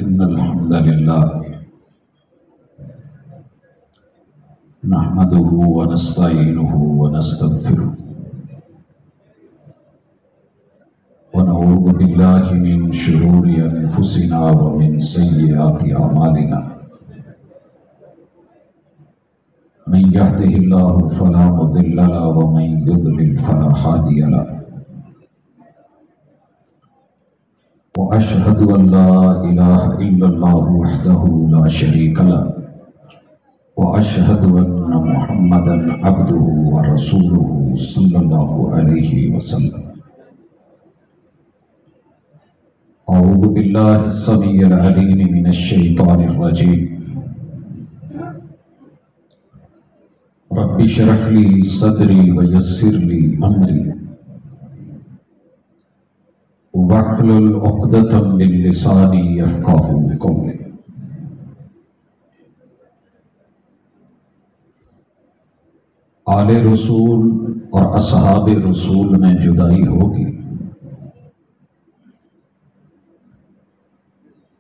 إن الحمد لله نحمده ونستعينه ونستغفره ونعوذ بالله من شرور أنفسنا ومن سيئات أعمالنا من يهده الله فلا مضل له ومن يضلل فلا هادي له وأشهد أن لا إله إلا الله وحده لا شريك له وأشهد أن محمدا عبده ورسوله صلى الله عليه وسلم أعوذ بالله السميع العليم من الشيطان الرجيم رب اشرح لي صدري ويسر لي أمري واحلل عقدة من لساني يفقهوا قولي آل رسول اور اصحاب رسول میں جدائی ہوگی،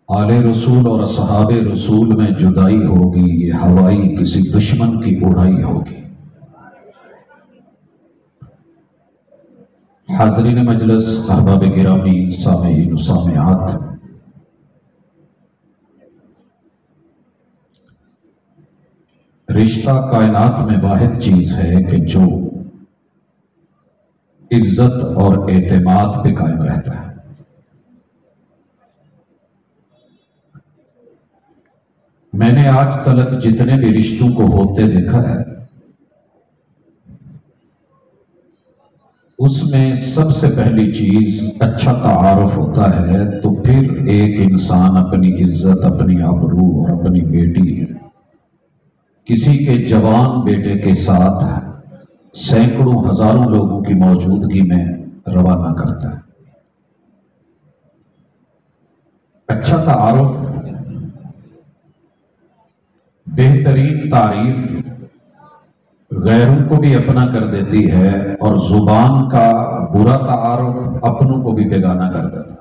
آل رسول اور اصحاب رسول میں جدائی ہوگی، یہ ہوائی کسی دشمن کی اڑائی ہوگی۔ حاضرین مجلس، احباب گرامی، سامعین و سامعات، رشتہ کائنات میں واحد چیز ہے کہ جو عزت اور اعتماد پہ قائم رہتا ہے۔ میں نے آج تلک جتنے بھی رشتوں کو ہوتے دیکھا ہے، اس میں سب سے پہلی چیز اچھا تعارف ہوتا ہے، تو پھر ایک انسان اپنی عزت، اپنی آبرو اور اپنی بیٹی کسی کے جوان بیٹے کے ساتھ سینکڑوں ہزاروں لوگوں کی موجودگی میں روانہ کرتا ہے۔ اچھا تعارف بہترین تعریف غیروں کو بھی اپنا کر دیتی ہے، اور زبان کا برا تعارف اپنوں کو بھی بیگانہ کر دیتا ہے۔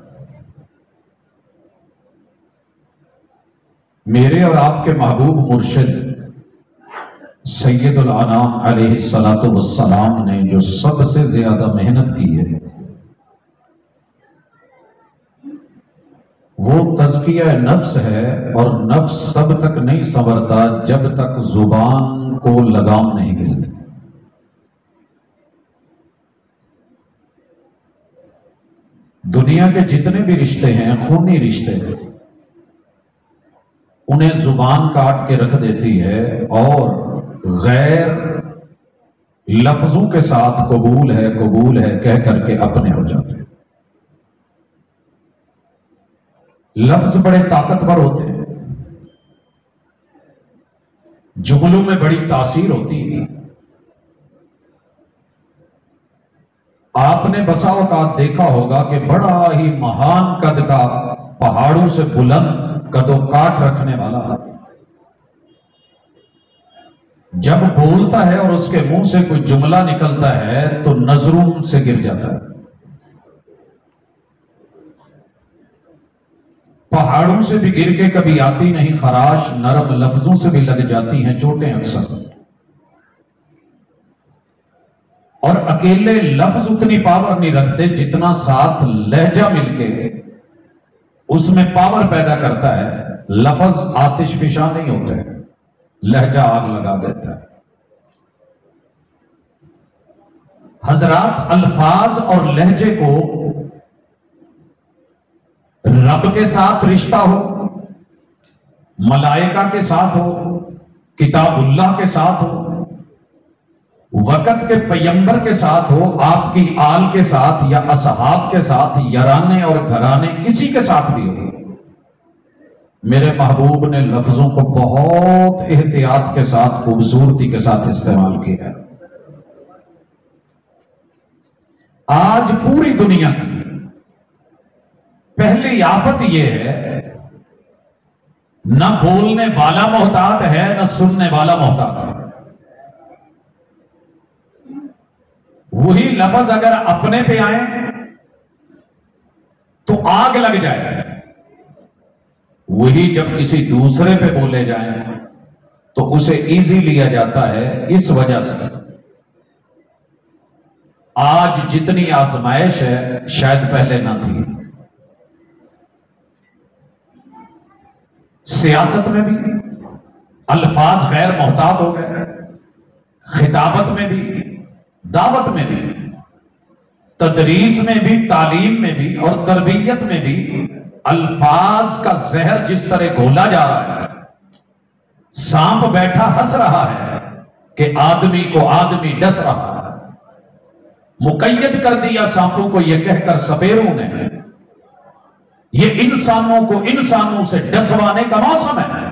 میرے اور آپ کے محبوب مرشد سید الانام علیہ الصلاۃ والسلام نے جو سب سے زیادہ محنت کی ہے، وہ تزکیہ نفس ہے، اور نفس تب تک نہیں سنورتا جب تک زبان کو لگام نہیں ملتی۔ دنیا کے جتنے بھی رشتے ہیں، خونی رشتے، انہیں زبان کاٹ کے رکھ دیتی ہے، اور غیر لفظوں کے ساتھ قبول ہے کہہ کر کے اپنے ہو جاتے ہیں۔ لفظ بڑے طاقتور ہوتے ہیں، جملوں میں بڑی تاثیر ہوتی ہے۔ آپ نے بسا اوقات دیکھا ہوگا کہ بڑا ہی مہان قد کا، پہاڑوں سے بلند قد و کاٹ رکھنے والا جب بولتا ہے اور اس کے منہ سے کوئی جملہ نکلتا ہے تو نظروں سے گر جاتا ہے۔ پہاڑوں سے بھی گر کے کبھی آتی نہیں خراش، نرم لفظوں سے بھی لگ جاتی ہیں چوٹیں اکثر۔ اور اکیلے لفظ اتنی پاور نہیں رکھتے جتنا ساتھ لہجہ مل کے اس میں پاور پیدا کرتا ہے۔ لفظ آتش فشاں نہیں ہوتے، لہجہ آگ لگا دیتا ہے۔ حضرات، الفاظ اور لہجے کو رب کے ساتھ رشتہ ہو، ملائکہ کے ساتھ ہو، کتاب اللہ کے ساتھ ہو، وقت کے پیغمبر کے ساتھ ہو، آپ کی آل کے ساتھ یا اصحاب کے ساتھ، یارانے اور گھرانے کسی کے ساتھ بھی ہو، میرے محبوب نے لفظوں کو بہت احتیاط کے ساتھ، خوبصورتی کے ساتھ استعمال کیا ہے۔ آج پوری دنیا کی پہلی آفت یہ ہے، نہ بولنے والا محتاط ہے، نہ سننے والا محتاط ہے۔ وہی لفظ اگر اپنے پہ آئیں تو آگ لگ جائے، وہی جب کسی دوسرے پہ بولے جائیں تو اسے ایزی لیا جاتا ہے. اس وجہ سے آج جتنی آزمائش ہے شاید پہلے نہ تھی. سیاست میں بھی الفاظ غیر محتاط ہو گئے، خطابت میں بھی، دعوت میں بھی، تدریس میں بھی، تعلیم میں بھی اور تربیت میں بھی الفاظ کا زہر جس طرح گھولا جا رہا ہے. سانپ بیٹھا ہنس رہا ہے کہ آدمی کو آدمی ڈس رہا ہے. مقید کر دیا سانپوں کو یہ کہہ کر سپیروں نے یہ انسانوں کو انسانوں سے ڈسوانے کا موسم ہے.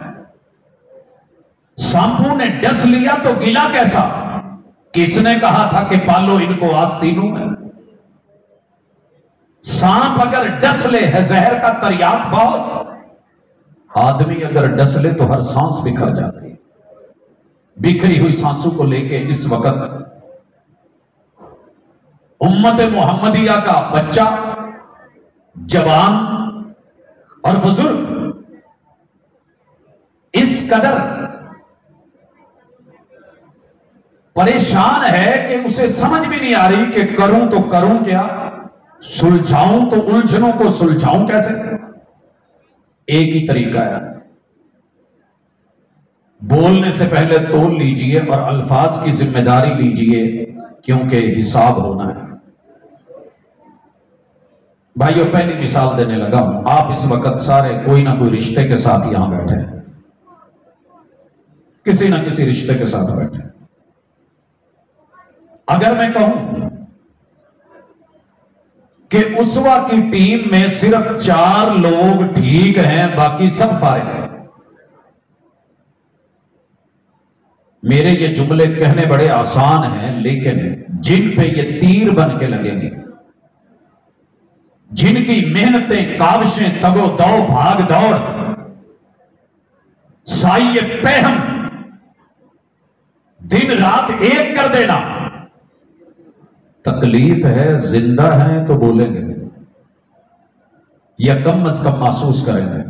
سانپوں نے ڈس لیا تو گلا کیسا؟ کس نے کہا تھا کہ پالو ان کو آستینوں میں؟ سانپ اگر ڈس لے ہے زہر کا تریاق بہت، آدمی اگر ڈس لے تو ہر سانس بکھر جاتی. بکھری ہوئی سانسوں کو لے کے اس وقت امت محمدیہ کا بچہ، جوان اور بزرگ اس قدر پریشان ہے کہ اسے سمجھ بھی نہیں آ رہی کہ کروں تو کروں کیا، سلجھاؤں تو الجھنوں کو سلجھاؤں کیسے. ایک ہی طریقہ ہے، بولنے سے پہلے تول لیجئے اور الفاظ کی ذمہ داری لیجئے، کیونکہ حساب ہونا ہے. بھائیو پہلی مثال دینے لگا ہوں. آپ اس وقت سارے کوئی نہ کوئی رشتے کے ساتھ یہاں بیٹھے ہیں، کسی نہ کسی رشتے کے ساتھ بیٹھے ہیں. اگر میں کہوں کہ اسوا کی ٹیم میں صرف 4 لوگ ٹھیک ہیں، باقی سب فارغ ہیں. میرے یہ جملے کہنے بڑے آسان ہیں، لیکن جن پہ یہ تیر بن کے لگیں گے، جن کی محنتیں، کاوشیں، تگ و دو، بھاگ دوڑ، سائے پہم، دن رات ایک کر دینا، تکلیف ہے، زندہ ہیں تو بولیں گے یا کم از کم محسوس کریں گے.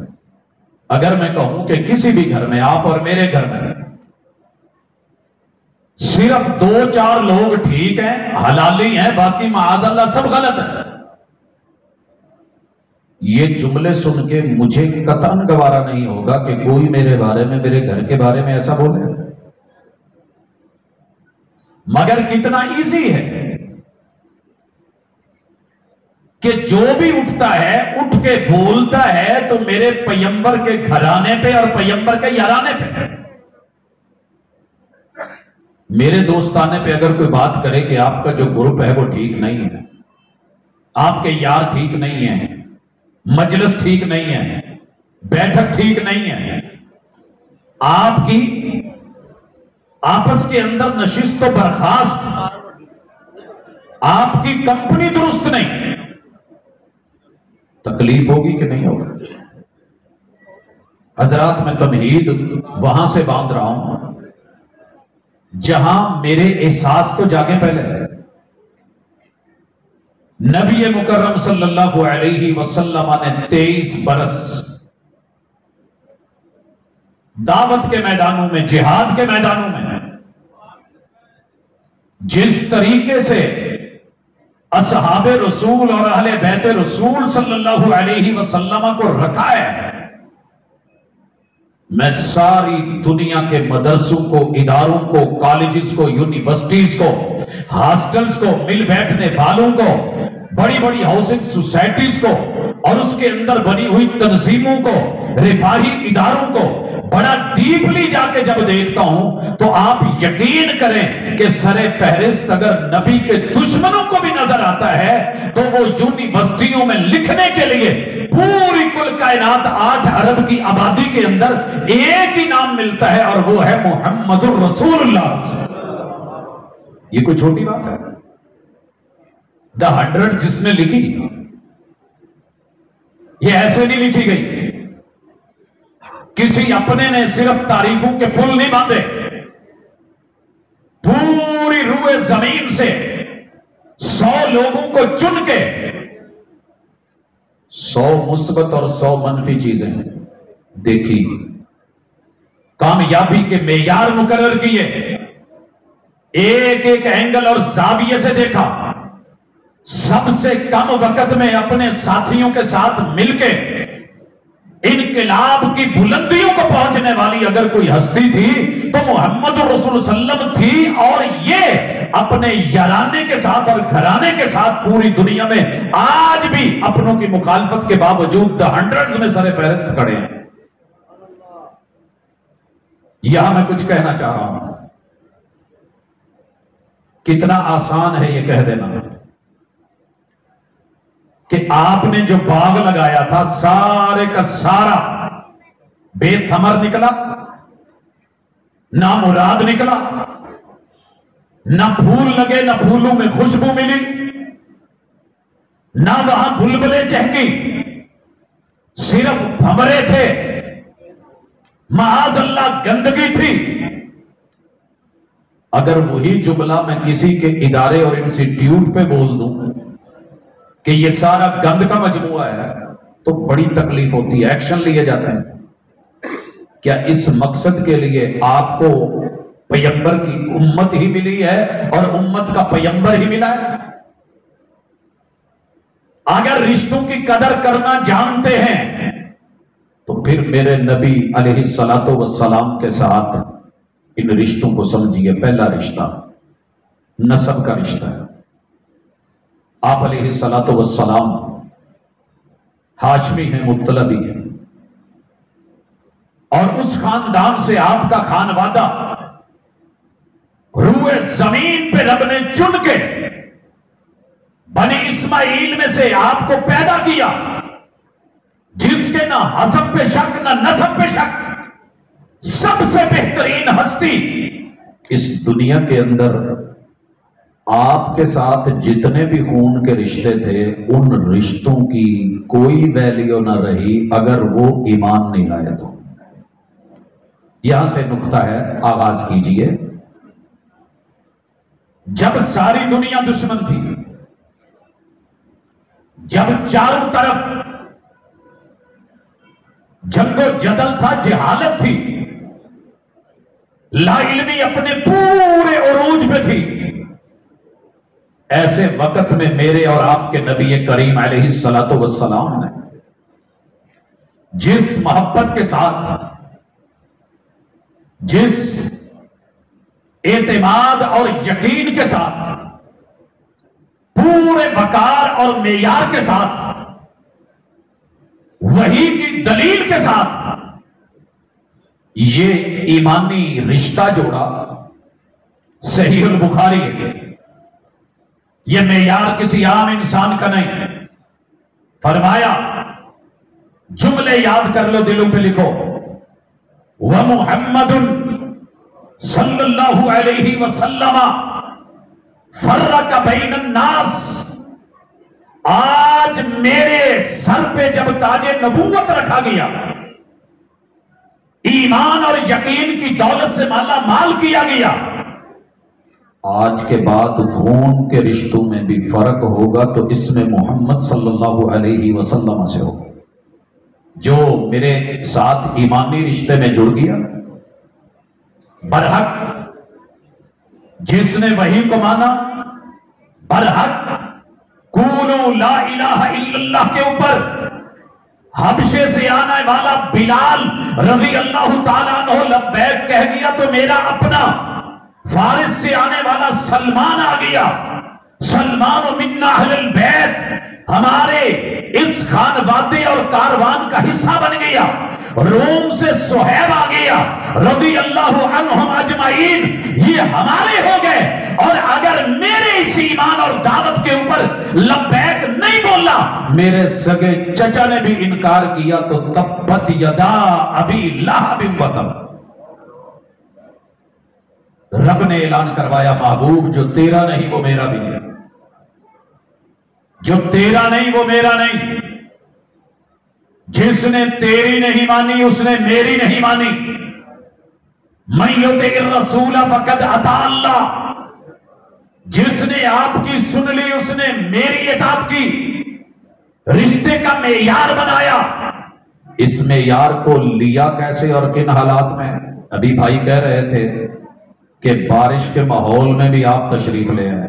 اگر میں کہوں کہ کسی بھی گھر میں، آپ اور میرے گھر میں صرف 2-4 لوگ ٹھیک ہیں، حلالی ہیں، باقی معاذ اللہ سب غلط ہیں، یہ جملے سن کے مجھے قطعاً گوارا نہیں ہوگا کہ کوئی میرے بارے میں، میرے گھر کے بارے میں ایسا بولے. مگر کتنا ایزی ہے کہ جو بھی اٹھتا ہے اٹھ کے بولتا ہے تو میرے پیمبر کے گھرانے پہ اور پیمبر کے یارانے پہ. میرے دوستانے پہ اگر کوئی بات کرے کہ آپ کا جو گروپ ہے وہ ٹھیک نہیں ہے، آپ کے یار ٹھیک نہیں ہیں، مجلس ٹھیک نہیں ہے، بیٹھک ٹھیک نہیں ہے، آپ کی آپس کے اندر نشست و برخاست، آپ کی کمپنی درست نہیں، تکلیف ہوگی کہ نہیں ہوگی؟ حضرات میں تمہید وہاں سے باندھ رہا ہوں جہاں میرے احساس تو جاگے پہلے. نبی مکرم صلی اللہ علیہ وسلم نے 23 برس دعوت کے میدانوں میں، جہاد کے میدانوں میں جس طریقے سے اصحاب رسول اور اہل بیت رسول صلی اللہ علیہ وسلم کو رکھا ہے، میں ساری دنیا کے مدرسوں کو، اداروں کو، کالجز کو، یونیورسٹیز کو، ہاسٹلز کو، مل بیٹھنے والوں کو، بڑی بڑی ہاؤسنگ سوسائٹیز کو اور اس کے اندر بنی ہوئی تنظیموں کو، رفاہی اداروں کو بڑا ڈیپلی جا کے جب دیکھتا ہوں تو آپ یقین کریں کہ سر فہرست اگر نبی کے دشمنوں کو بھی نظر آتا ہے تو وہ یونیورسٹیوں میں لکھنے کے لیے پوری کل کائنات 8 ارب کی آبادی کے اندر ایک ہی نام ملتا ہے اور وہ ہے محمد الرسول اللہ. یہ کوئی چھوٹی بات ہے؟ The 100 جس نے لکھی یہ ایسے نہیں لکھی گئی، کسی اپنے نے صرف تعریفوں کے پل نہیں باندھے، پوری روئے زمین سے 100 لوگوں کو چن کے 100 مثبت اور 100 منفی چیزیں دیکھی، کامیابی کے معیار مقرر کیے، ایک ایک اینگل اور زاویے سے دیکھا، سب سے کم وقت میں اپنے ساتھیوں کے ساتھ مل کے انقلاب کی بلندیوں کو پہنچنے والی اگر کوئی ہستی تھی تو محمد رسول صلی اللہ علیہ وسلم تھی، اور یہ اپنے یارانے کے ساتھ اور گھرانے کے ساتھ پوری دنیا میں آج بھی اپنوں کی مخالفت کے باوجود ہنڈریڈز میں سر فہرست کھڑے ہیں۔ یہاں میں کچھ کہنا چاہ رہا ہوں، کتنا آسان ہے یہ کہہ دینا کہ آپ نے جو باغ لگایا تھا سارے کا سارا بے ثمر نکلا، نامراد نکلا، نہ پھول لگے، نہ پھولوں میں خوشبو ملی، نہ وہاں بلبلیں چہکی، صرف بھمرے تھے، معاذ اللہ گندگی تھی۔ اگر وہی جملہ میں کسی کے ادارے اور انسٹیٹیوٹ پہ بول دوں کہ یہ سارا گند کا مجموعہ ہے تو بڑی تکلیف ہوتی ہے، ایکشن لیے جاتے ہیں۔ کیا اس مقصد کے لیے آپ کو پیغمبر کی امت ہی ملی ہے اور امت کا پیغمبر ہی ملا ہے؟ اگر رشتوں کی قدر کرنا جانتے ہیں تو پھر میرے نبی علیہ الصلوۃ والسلام کے ساتھ ان رشتوں کو سمجھیے۔ پہلا رشتہ نسب کا رشتہ ہے۔ آپ علیہ الصلوۃ والسلام ہاشمی ہیں، مطلبی ہیں، اور اس خاندان سے آپ کا خانوادہ روئے زمین پہ رب نے چن کے بنی اسماعیل میں سے آپ کو پیدا کیا، جس کے نہ حسب پہ شک نہ نسب پہ شک، سب سے بہترین ہستی اس دنیا کے اندر آپ کے ساتھ جتنے بھی خون کے رشتے تھے ان رشتوں کی کوئی ویلیو نہ رہی اگر وہ ایمان نہیں لائے تو۔ یہاں سے نقطہ ہے، آغاز کیجئے۔ جب ساری دنیا دشمن تھی، جب چاروں طرف جنگ و جدل تھا، جہالت تھی، لا علمی اپنے پورے عروج پہ تھی، ایسے وقت میں میرے اور آپ کے نبی کریم علیہ الصلوۃ والسلام نے جس محبت کے ساتھ، جس اعتماد اور یقین کے ساتھ، پورے وقار اور معیار کے ساتھ، وحی کی دلیل کے ساتھ یہ ایمانی رشتہ جوڑا، صحیح البخاری ہے، یہ معیار کسی عام انسان کا نہیں۔ فرمایا، جملے یاد کر لو، دلوں پہ لکھو، وَمُحَمَّدٌ صلی اللہ علیہ وسلم فرق بین الناس۔ آج میرے سر پہ جب تاج نبوت رکھا گیا، ایمان اور یقین کی دولت سے مالا مال کیا گیا، آج کے بعد خون کے رشتوں میں بھی فرق ہوگا تو اس میں محمد صلی اللہ علیہ وسلم سے ہوگا۔ جو میرے ساتھ ایمانی رشتے میں جڑ گیا، برحق جس نے وحی کو مانا، برحق قولوا لا الہ الا اللہ کے اوپر حبشے سے آنے والا بلال رضی اللہ تعالیٰ عنہ لبیک کہہ گیا تو میرا اپنا، فارس سے آنے والا سلمان آ گیا، سلمان منا اہل البیت، ہمارے اس خانوادے اور کاروان کا حصہ بن گیا، روم سے صہیب آ گیا رضی اللہ عنہم اجمعین، یہ ہمارے ہو گئے۔ اور اگر میرے اس ایمان اور دعوت کے اوپر لبیک نہیں بولا، میرے سگے چچا نے بھی انکار کیا تو تبت یدا ابی لہب وتب۔ رب نے اعلان کروایا، محبوب جو تیرا نہیں وہ میرا بھی نہیں، جو تیرا نہیں وہ میرا نہیں، جس نے تیری نہیں مانی اس نے میری نہیں مانی۔ من یطع الرسول فقد اطاع اللہ، جس نے آپ کی سن لی اس نے میری اطاعت کی۔ رشتے کا معیار بنایا، اس معیار کو لیا کیسے اور کن حالات میں؟ ابھی بھائی کہہ رہے تھے کہ بارش کے ماحول میں بھی آپ تشریف لے آئے.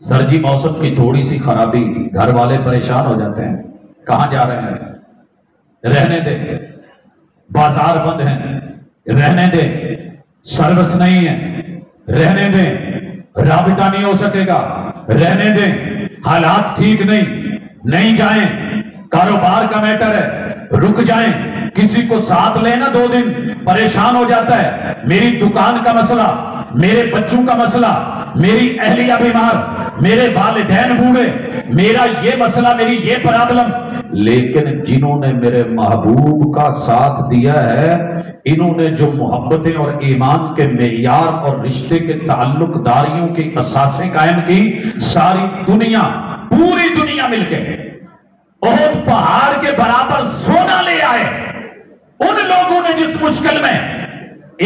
سر جی موسم کی تھوڑی سی خرابی، گھر والے پریشان ہو جاتے ہیں، کہاں جا رہے ہیں؟ رہنے دیں، بازار بند ہیں، رہنے دیں، سروس نہیں ہے، رہنے دیں، رابطہ نہیں ہو سکے گا، رہنے دیں، حالات ٹھیک نہیں جائیں، کاروبار کا میٹر ہے، رک جائیں، کسی کو ساتھ لینا 2 دن پریشان ہو جاتا ہے، میری دکان کا مسئلہ، میرے بچوں کا مسئلہ، میری اہلیہ بیمار، میرے والدین بوڑھے، میرا یہ مسئلہ، میری یہ پرابلم. لیکن جنہوں نے میرے محبوب کا ساتھ دیا ہے، انہوں نے جو محبتیں اور ایمان کے معیار اور رشتے کے تعلق داریوں کی اساسیں قائم کی، ساری دنیا، پوری دنیا مل کے احد پہاڑ کے برابر سونا لے آئے. ان لوگوں نے جس مشکل میں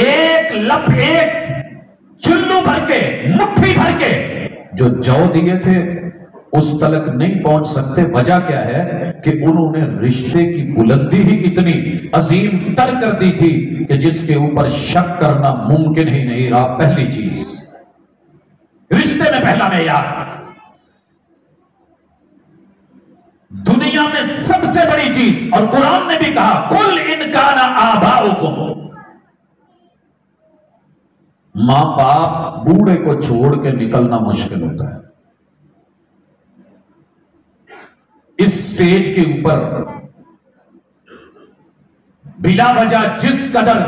ایک لپ، ایک چلو بھر کے، مٹھی بھر کے جو جو دیے تھے اس تلک نہیں پہنچ سکتے. وجہ کیا ہے کہ انہوں نے رشتے کی بلندی ہی اتنی عظیم تر کر دی تھی کہ جس کے اوپر شک کرنا ممکن ہی نہیں رہا. پہلی چیز رشتے میں پہلا معیار، دنیا میں سب سے بڑی چیز، اور قرآن نے بھی کہا قل ان کان آباؤکم، ماں باپ بوڑھے کو چھوڑ کے نکلنا مشکل ہوتا ہے. اس سٹیج کے اوپر بلا وجہ جس قدر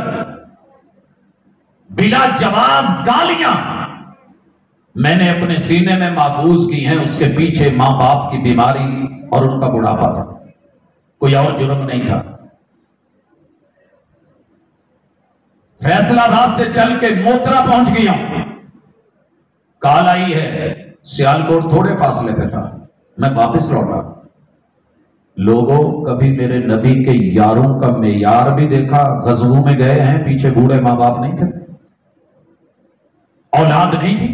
بلا جواز گالیاں میں نے اپنے سینے میں محفوظ کی ہیں، اس کے پیچھے ماں باپ کی بیماری اور ان کا بڑھاپا تھا، کوئی اور جرم نہیں تھا. فیصلہ آباد سے چل کے موترا پہنچ گیا ہوں، کال آئی ہے، سیالکوٹ تھوڑے فاصلے پہ تھا، میں واپس لوٹا. لوگوں کبھی میرے نبی کے یاروں کا معیار بھی دیکھا؟ غزووں میں گئے ہیں، پیچھے بوڑھے ماں باپ نہیں تھے، اولاد نہیں تھی،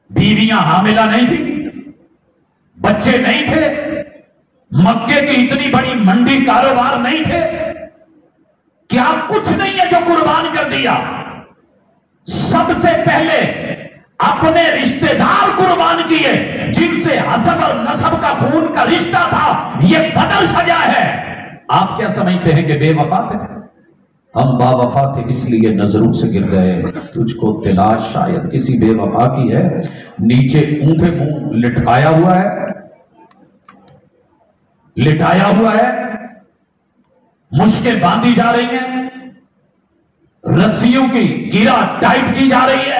بیویاں حاملہ نہیں تھی، بچے نہیں تھے، مکے کی اتنی بڑی منڈی کاروبار نہیں تھے. کیا کچھ نہیں ہے جو قربان کر دیا؟ سب سے پہلے اپنے رشتہ دار قربان کیے جن سے حسب اور نسب کا خون کا رشتہ تھا، یہ بدل سجا ہے. آپ کیا سمجھتے ہیں کہ بے وفا تھے؟ ہم با وفا تھے اس لیے نظروں سے گر گئے. تجھ کو تلاش شاید کسی بے وفا کی ہے، نیچے اونٹے منہ لٹکایا ہوا ہے، لٹایا ہوا ہے، مشکیں باندھی جا رہی ہیں، رسیوں کی گرا ٹائٹ کی جا رہی ہے،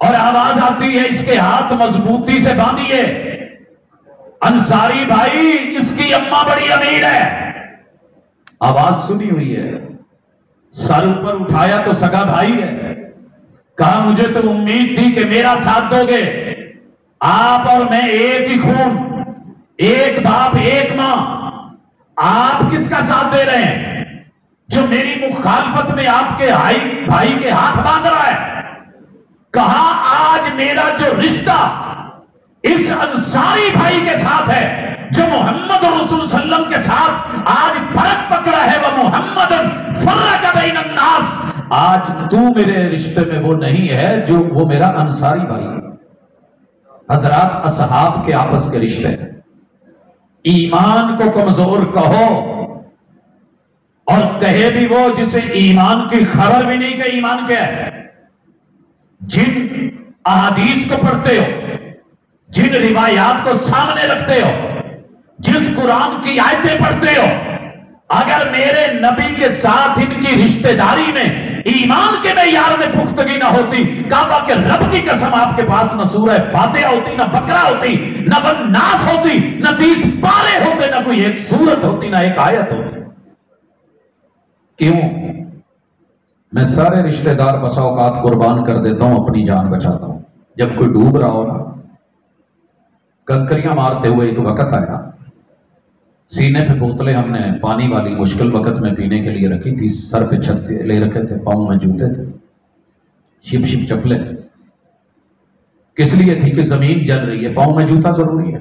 اور آواز آتی ہے اس کے ہاتھ مضبوطی سے باندھیے. انصاری بھائی اس کی اماں بڑی امیر ہے، آواز سنی ہوئی ہے، سر اوپر اٹھایا تو سگا بھائی ہے. کہا مجھے تو امید تھی کہ میرا ساتھ دو گے، آپ اور میں ایک ہی خون، ایک باپ ایک ماں. آپ کس کا ساتھ دے رہے ہیں جو میری مخالفت میں آپ کے بھائی کے ہاتھ باندھ رہا ہے؟ کہا آج میرا جو رشتہ اس انصاری بھائی کے ساتھ ہے، جو محمد رسول صلی اللہ علیہ وسلم کے ساتھ آج فرق پکڑا ہے، وہ محمد فرق بین الناس، آج تو میرے رشتے میں وہ نہیں ہے جو وہ میرا انصاری بھائی ہے. حضرات اصحاب کے آپس کے رشتے ہیں. ایمان کو کمزور کہو، اور کہے بھی وہ جسے ایمان کی خبر بھی نہیں کہ ایمان کیا ہے. جن احادیث کو پڑھتے ہو، جن روایات کو سامنے رکھتے ہو، جس قرآن کی آیتیں پڑھتے ہو، اگر میرے نبی کے ساتھ ان کی رشتہ داری میں ایمان کے معیار میں پختگی نہ ہوتی، کعبہ کے رب کی قسم آپ کے پاس نہ سورہ فاتحہ ہوتی، نہ بقرہ ہوتی، نہ والناس ہوتی، نہ 30 پارے ہوتے، نہ کوئی ایک سورت ہوتی، نہ ایک آیت ہوتی. کیوں؟ میں سارے رشتہ دار بسا اوقات قربان کر دیتا ہوں، اپنی جان بچاتا ہوں. جب کوئی ڈوب رہا ہو نا، کنکریاں مارتے ہوئے ایک وقت آیا، سینے پہ بوتلیں ہم نے پانی والی مشکل وقت میں پینے کے لیے رکھی تھی، سر پہ چھت لے رکھے تھے، پاؤں میں جوتے تھے، شپ شپ چپلے. کس لیے تھی؟ کہ زمین جل رہی ہے، پاؤں میں جوتا ضروری ہے.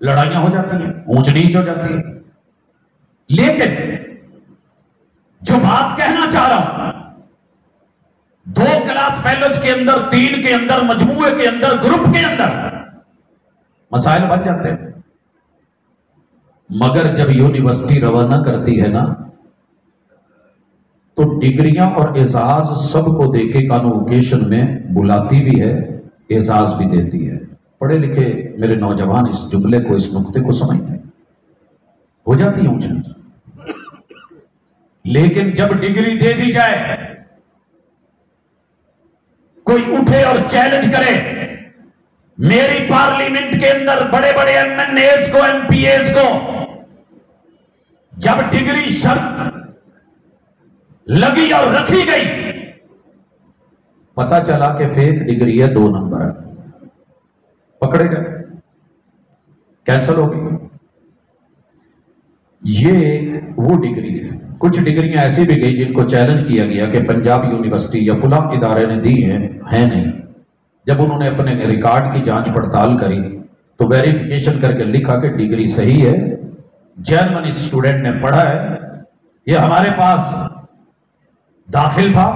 لڑائیاں ہو جاتی ہیں، اونچ نیچ ہو جاتی ہے. لیکن جو بات کہنا چاہ رہا ہوں، 2 کلاس فیلوز کے اندر، 3 کے اندر، مجموعے کے اندر، گروپ کے اندر مسائل بن جاتے ہیں. مگر جب یونیورسٹی روانہ کرتی ہے نا تو ڈگریاں اور اعزاز سب کو دے کے کانوکیشن میں بلاتی بھی ہے، اعزاز بھی دیتی ہے. پڑھے لکھے میرے نوجوان اس جملے کو، اس نقطے کو سمجھتے ہیں. ہو جاتی ہے اونچ نیچ. لیکن جب ڈگری دے دی جائے، کوئی اٹھے اور چیلنج کرے، میری پارلیمنٹ کے اندر بڑے بڑے ایم این ایز کو، ایم پی ایز کو جب ڈگری شرط لگی اور رکھی گئی، پتا چلا کہ فیک ڈگری ہے، 2 نمبر ہے، پکڑے گئے، کینسل ہو گئی. یہ وہ ڈگری ہے. کچھ ڈگریاں ایسی بھی گئی جن کو چیلنج کیا گیا کہ پنجاب یونیورسٹی یا فلاں ادارے نے دی ہیں نہیں. جب انہوں نے اپنے ریکارڈ کی جانچ پڑتال کری تو ویریفیکیشن کر کے لکھا کہ ڈگری صحیح ہے، جرمن اسٹوڈنٹ نے پڑھا ہے، یہ ہمارے پاس داخل تھا.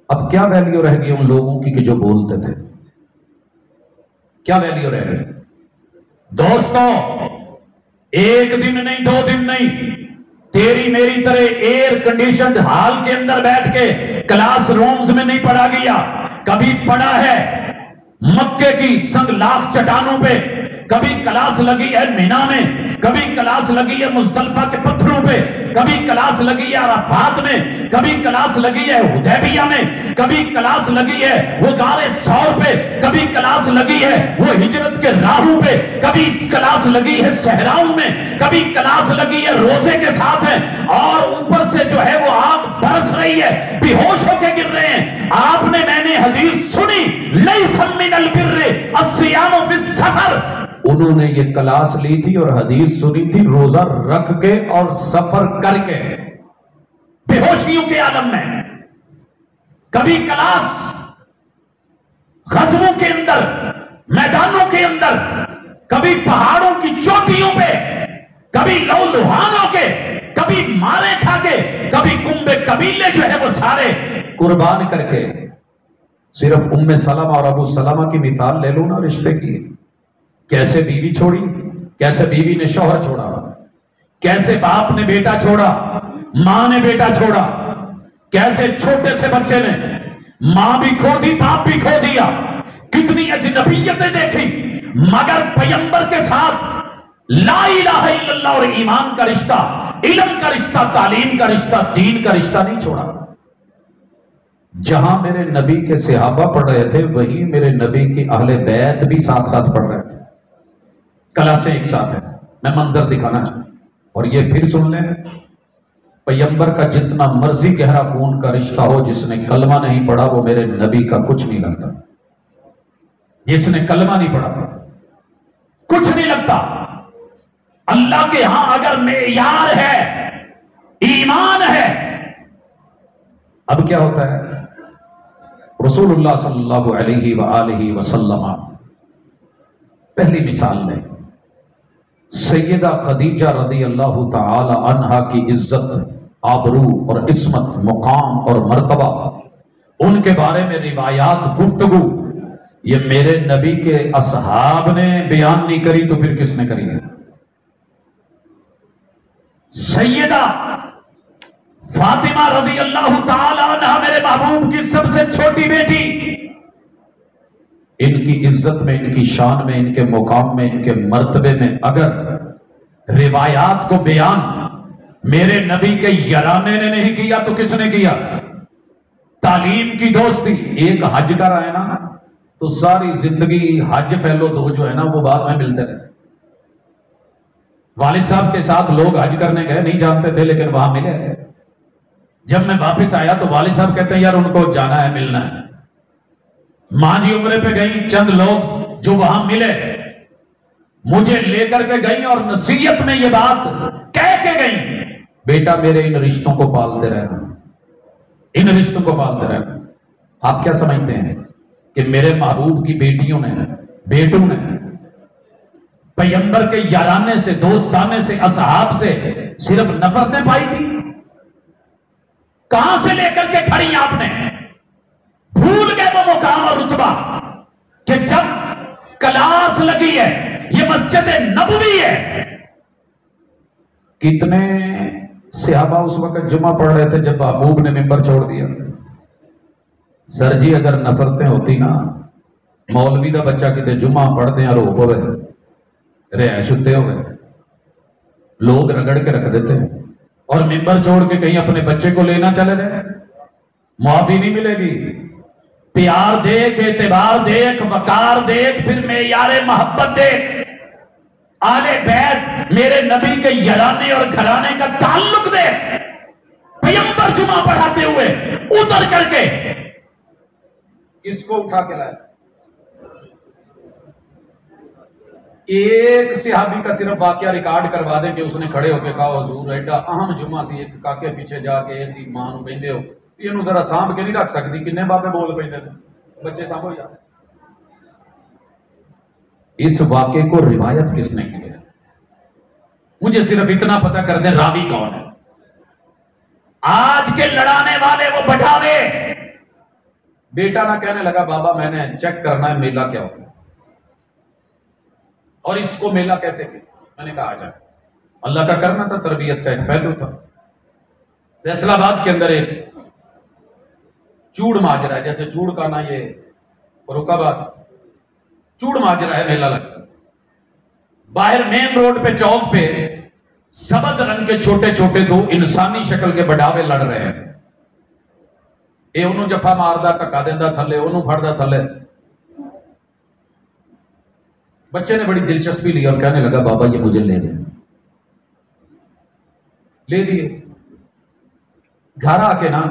اب کیا ویلیو رہ گئی ان لوگوں کی کہ جو بولتے تھے؟ کیا ویلیو رہ گئی؟ دوستوں، 1 دن نہیں، 2 دن نہیں، تیری میری طرح ایئر کنڈیشنڈ ہال کے اندر بیٹھ کے کلاس رومز میں نہیں پڑھا گیا. کبھی پڑھا ہے مکے کی سنگ لاخ چٹانوں پہ، کبھی کلاس لگی ہے مینا میں، کبھی کلاس لگی ہے مزدلفہ کے پتھروں پہ، کبھی کلاس لگی ہے عرفات میں، کبھی کلاس لگی ہے حدیبیہ میں، کبھی کلاس لگی ہے وہ غار ثور پہ، کبھی کلاس لگی ہے وہ ہجرت کے راہوں پہ، کبھی کلاس لگی ہے صحراؤں میں، کبھی کلاس لگی ہے روزے کے ساتھ ہے، اور اوپر سے جو ہے وہ آگ برس رہی ہے، بے ہوش ہو کے گر رہے ہیں. آپ نے، میں نے حدیث سنی، لیس من البر الصیام فی السفر. انہوں نے یہ کلاس لی تھی اور حدیث سنی تھی روزہ رکھ کے اور سفر کر کے، بے ہوشیوں کے عالم میں. کبھی کلاس غزووں کے اندر، میدانوں کے اندر، کبھی پہاڑوں کی چوٹیوں پہ، کبھی لو لوہانوں کے، کبھی مارے کھا کے، کبھی کنبے قبیلے جو ہے وہ سارے قربان کر کے. صرف ام سلمہ اور ابو سلمہ کی مثال لے لو نا رشتے کی. کیسے بیوی چھوڑی، کیسے بیوی نے شوہر چھوڑا، کیسے باپ نے بیٹا چھوڑا، ماں نے بیٹا چھوڑا، کیسے چھوٹے سے بچے نے ماں بھی کھو دی، باپ بھی کھو دیا، کتنی اجنبیتیں دیکھی، مگر پیغمبر کے ساتھ لا الہ الا اللہ اور ایمان کا رشتہ، علم کا رشتہ، تعلیم کا رشتہ، دین کا رشتہ نہیں چھوڑا. جہاں میرے نبی کے صحابہ پڑھ رہے تھے وہیں میرے نبی کی اہل بیت بھی ساتھ ساتھ پڑھ رہے تھے. کلاسیں ایک ساتھ ہیں. میں منظر دکھانا چاہتا ہوں اور یہ پھر سن لیں، پیغمبر کا جتنا مرضی گہرا خون کا رشتہ ہو، جس نے کلمہ نہیں پڑھا وہ میرے نبی کا کچھ نہیں لگتا. جس نے کلمہ نہیں پڑھا کچھ نہیں لگتا. اللہ کے ہاں اگر معیار ہے، ایمان ہے. اب کیا ہوتا ہے؟ رسول اللہ صلی اللہ علیہ وآلہ وسلم پہلی مثال میں سیدہ خدیجہ رضی اللہ تعالی عنہا کی عزت، آبرو اور عصمت، مقام اور مرتبہ، ان کے بارے میں روایات، گفتگو، یہ میرے نبی کے اصحاب نے بیان نہیں کری تو پھر کس نے کری ہے؟ سیدہ فاطمہ رضی اللہ تعالی عنہا میرے محبوب کی سب سے چھوٹی بیٹی، ان کی عزت میں، ان کی شان میں، ان کے مقام میں، ان کے مرتبے میں اگر روایات کو بیان میرے نبی کے یارانے نے نہیں کیا تو کس نے کیا؟ تعلیم کی دوستی. ایک حج کر آئے نا تو ساری زندگی حج فیلو دو جو ہے نا وہ بعد میں ملتے رہے. والد صاحب کے ساتھ لوگ حج کرنے گئے، نہیں جانتے تھے لیکن وہاں ملے. جب میں واپس آیا تو والد صاحب کہتے ہیں یار ان کو جانا ہے، ملنا ہے. ماں جی عمرے پہ گئی، چند لوگ جو وہاں ملے مجھے لے کر کے گئی اور نصیحت میں یہ بات کہہ کے گئی، بیٹا میرے ان رشتوں کو پالتے رہنا، ان رشتوں کو پالتے رہنا. آپ کیا سمجھتے ہیں کہ میرے محبوب کی بیٹیوں نے، بیٹوں نے پیغمبر کے یارانے سے، دوستانے سے، اصحاب سے صرف نفرتیں پائی تھی؟ کہاں سے لے کر کے کھڑی آپ نے؟ بھول گئے وہ مقام اور رتبہ کہ جب کلاس لگی ہے، یہ مسجد نبوی ہے۔ کتنے صحابہ اس وقت جمعہ پڑھ رہے تھے جب محبوب نے ممبر چھوڑ دیا؟ سر جی اگر نفرتیں ہوتی نا، مولوی کا بچہ کتے جمعہ پڑھتے ہیں روپ ہوئے رہائش ہوتے ہوئے لوگ رگڑ کے رکھ دیتے ہیں، اور ممبر چھوڑ کے کہیں اپنے بچے کو لینا چلے گئے، معافی نہیں ملے گی۔ پیار دیکھ، اعتبار دیکھ، وقار دیکھ، پھر معیار محبت دیکھ، آل بیت میرے نبی کے یارانے اور گھرانے کا تعلق دیکھ۔ پیغمبر جمعہ پڑھاتے ہوئے اتر کر کے کس کو اٹھا کے لائے؟ ایک صحابی کا صرف واقعہ ریکارڈ کروا دیں کہ اس نے کھڑے ہو کے کہا حضور ایڈا اہم جمعہ سی، ایک کاکے پیچھے جا کے ایک دی ماں نو کہندے ہو یہ ذرا سانپ کے نہیں رکھ سکتی، کنے بابے بول پہ بچے سانبھو جا۔ اس واقعے کو روایت کس نے کی ہے؟ مجھے صرف اتنا پتہ کر دیں راوی کون ہے۔ آج کے لڑانے والے وہ بٹھاوے، بیٹا نہ کہنے لگا بابا میں نے چیک کرنا ہے میلہ کیا ہوگا، اور اس کو میلہ کہتے تھے۔ میں نے کہا آ جائے، اللہ کا کرنا تھا، تربیت کا ایک پہلو تھا۔ فیصل آباد کے اندر ایک چوڑ ماجرا ہے، جیسے چوڑ کا نا یہ فاروق آباد چوڑ ماجرا ہے، میلہ لگتا ہے باہر مین روڈ پہ، چوک پہ سبز رنگ کے چھوٹے چھوٹے دو انسانی شکل کے بڑھاوے لڑ رہے ہیں، اے انہوں جفا ماردا ٹکا دیندہ تھلے، انہوں پھڑدا تھلے۔ بچے نے بڑی دلچسپی لی اور کہنے لگا بابا یہ مجھے لے دیں، لے دیے۔ گھر آ کے نا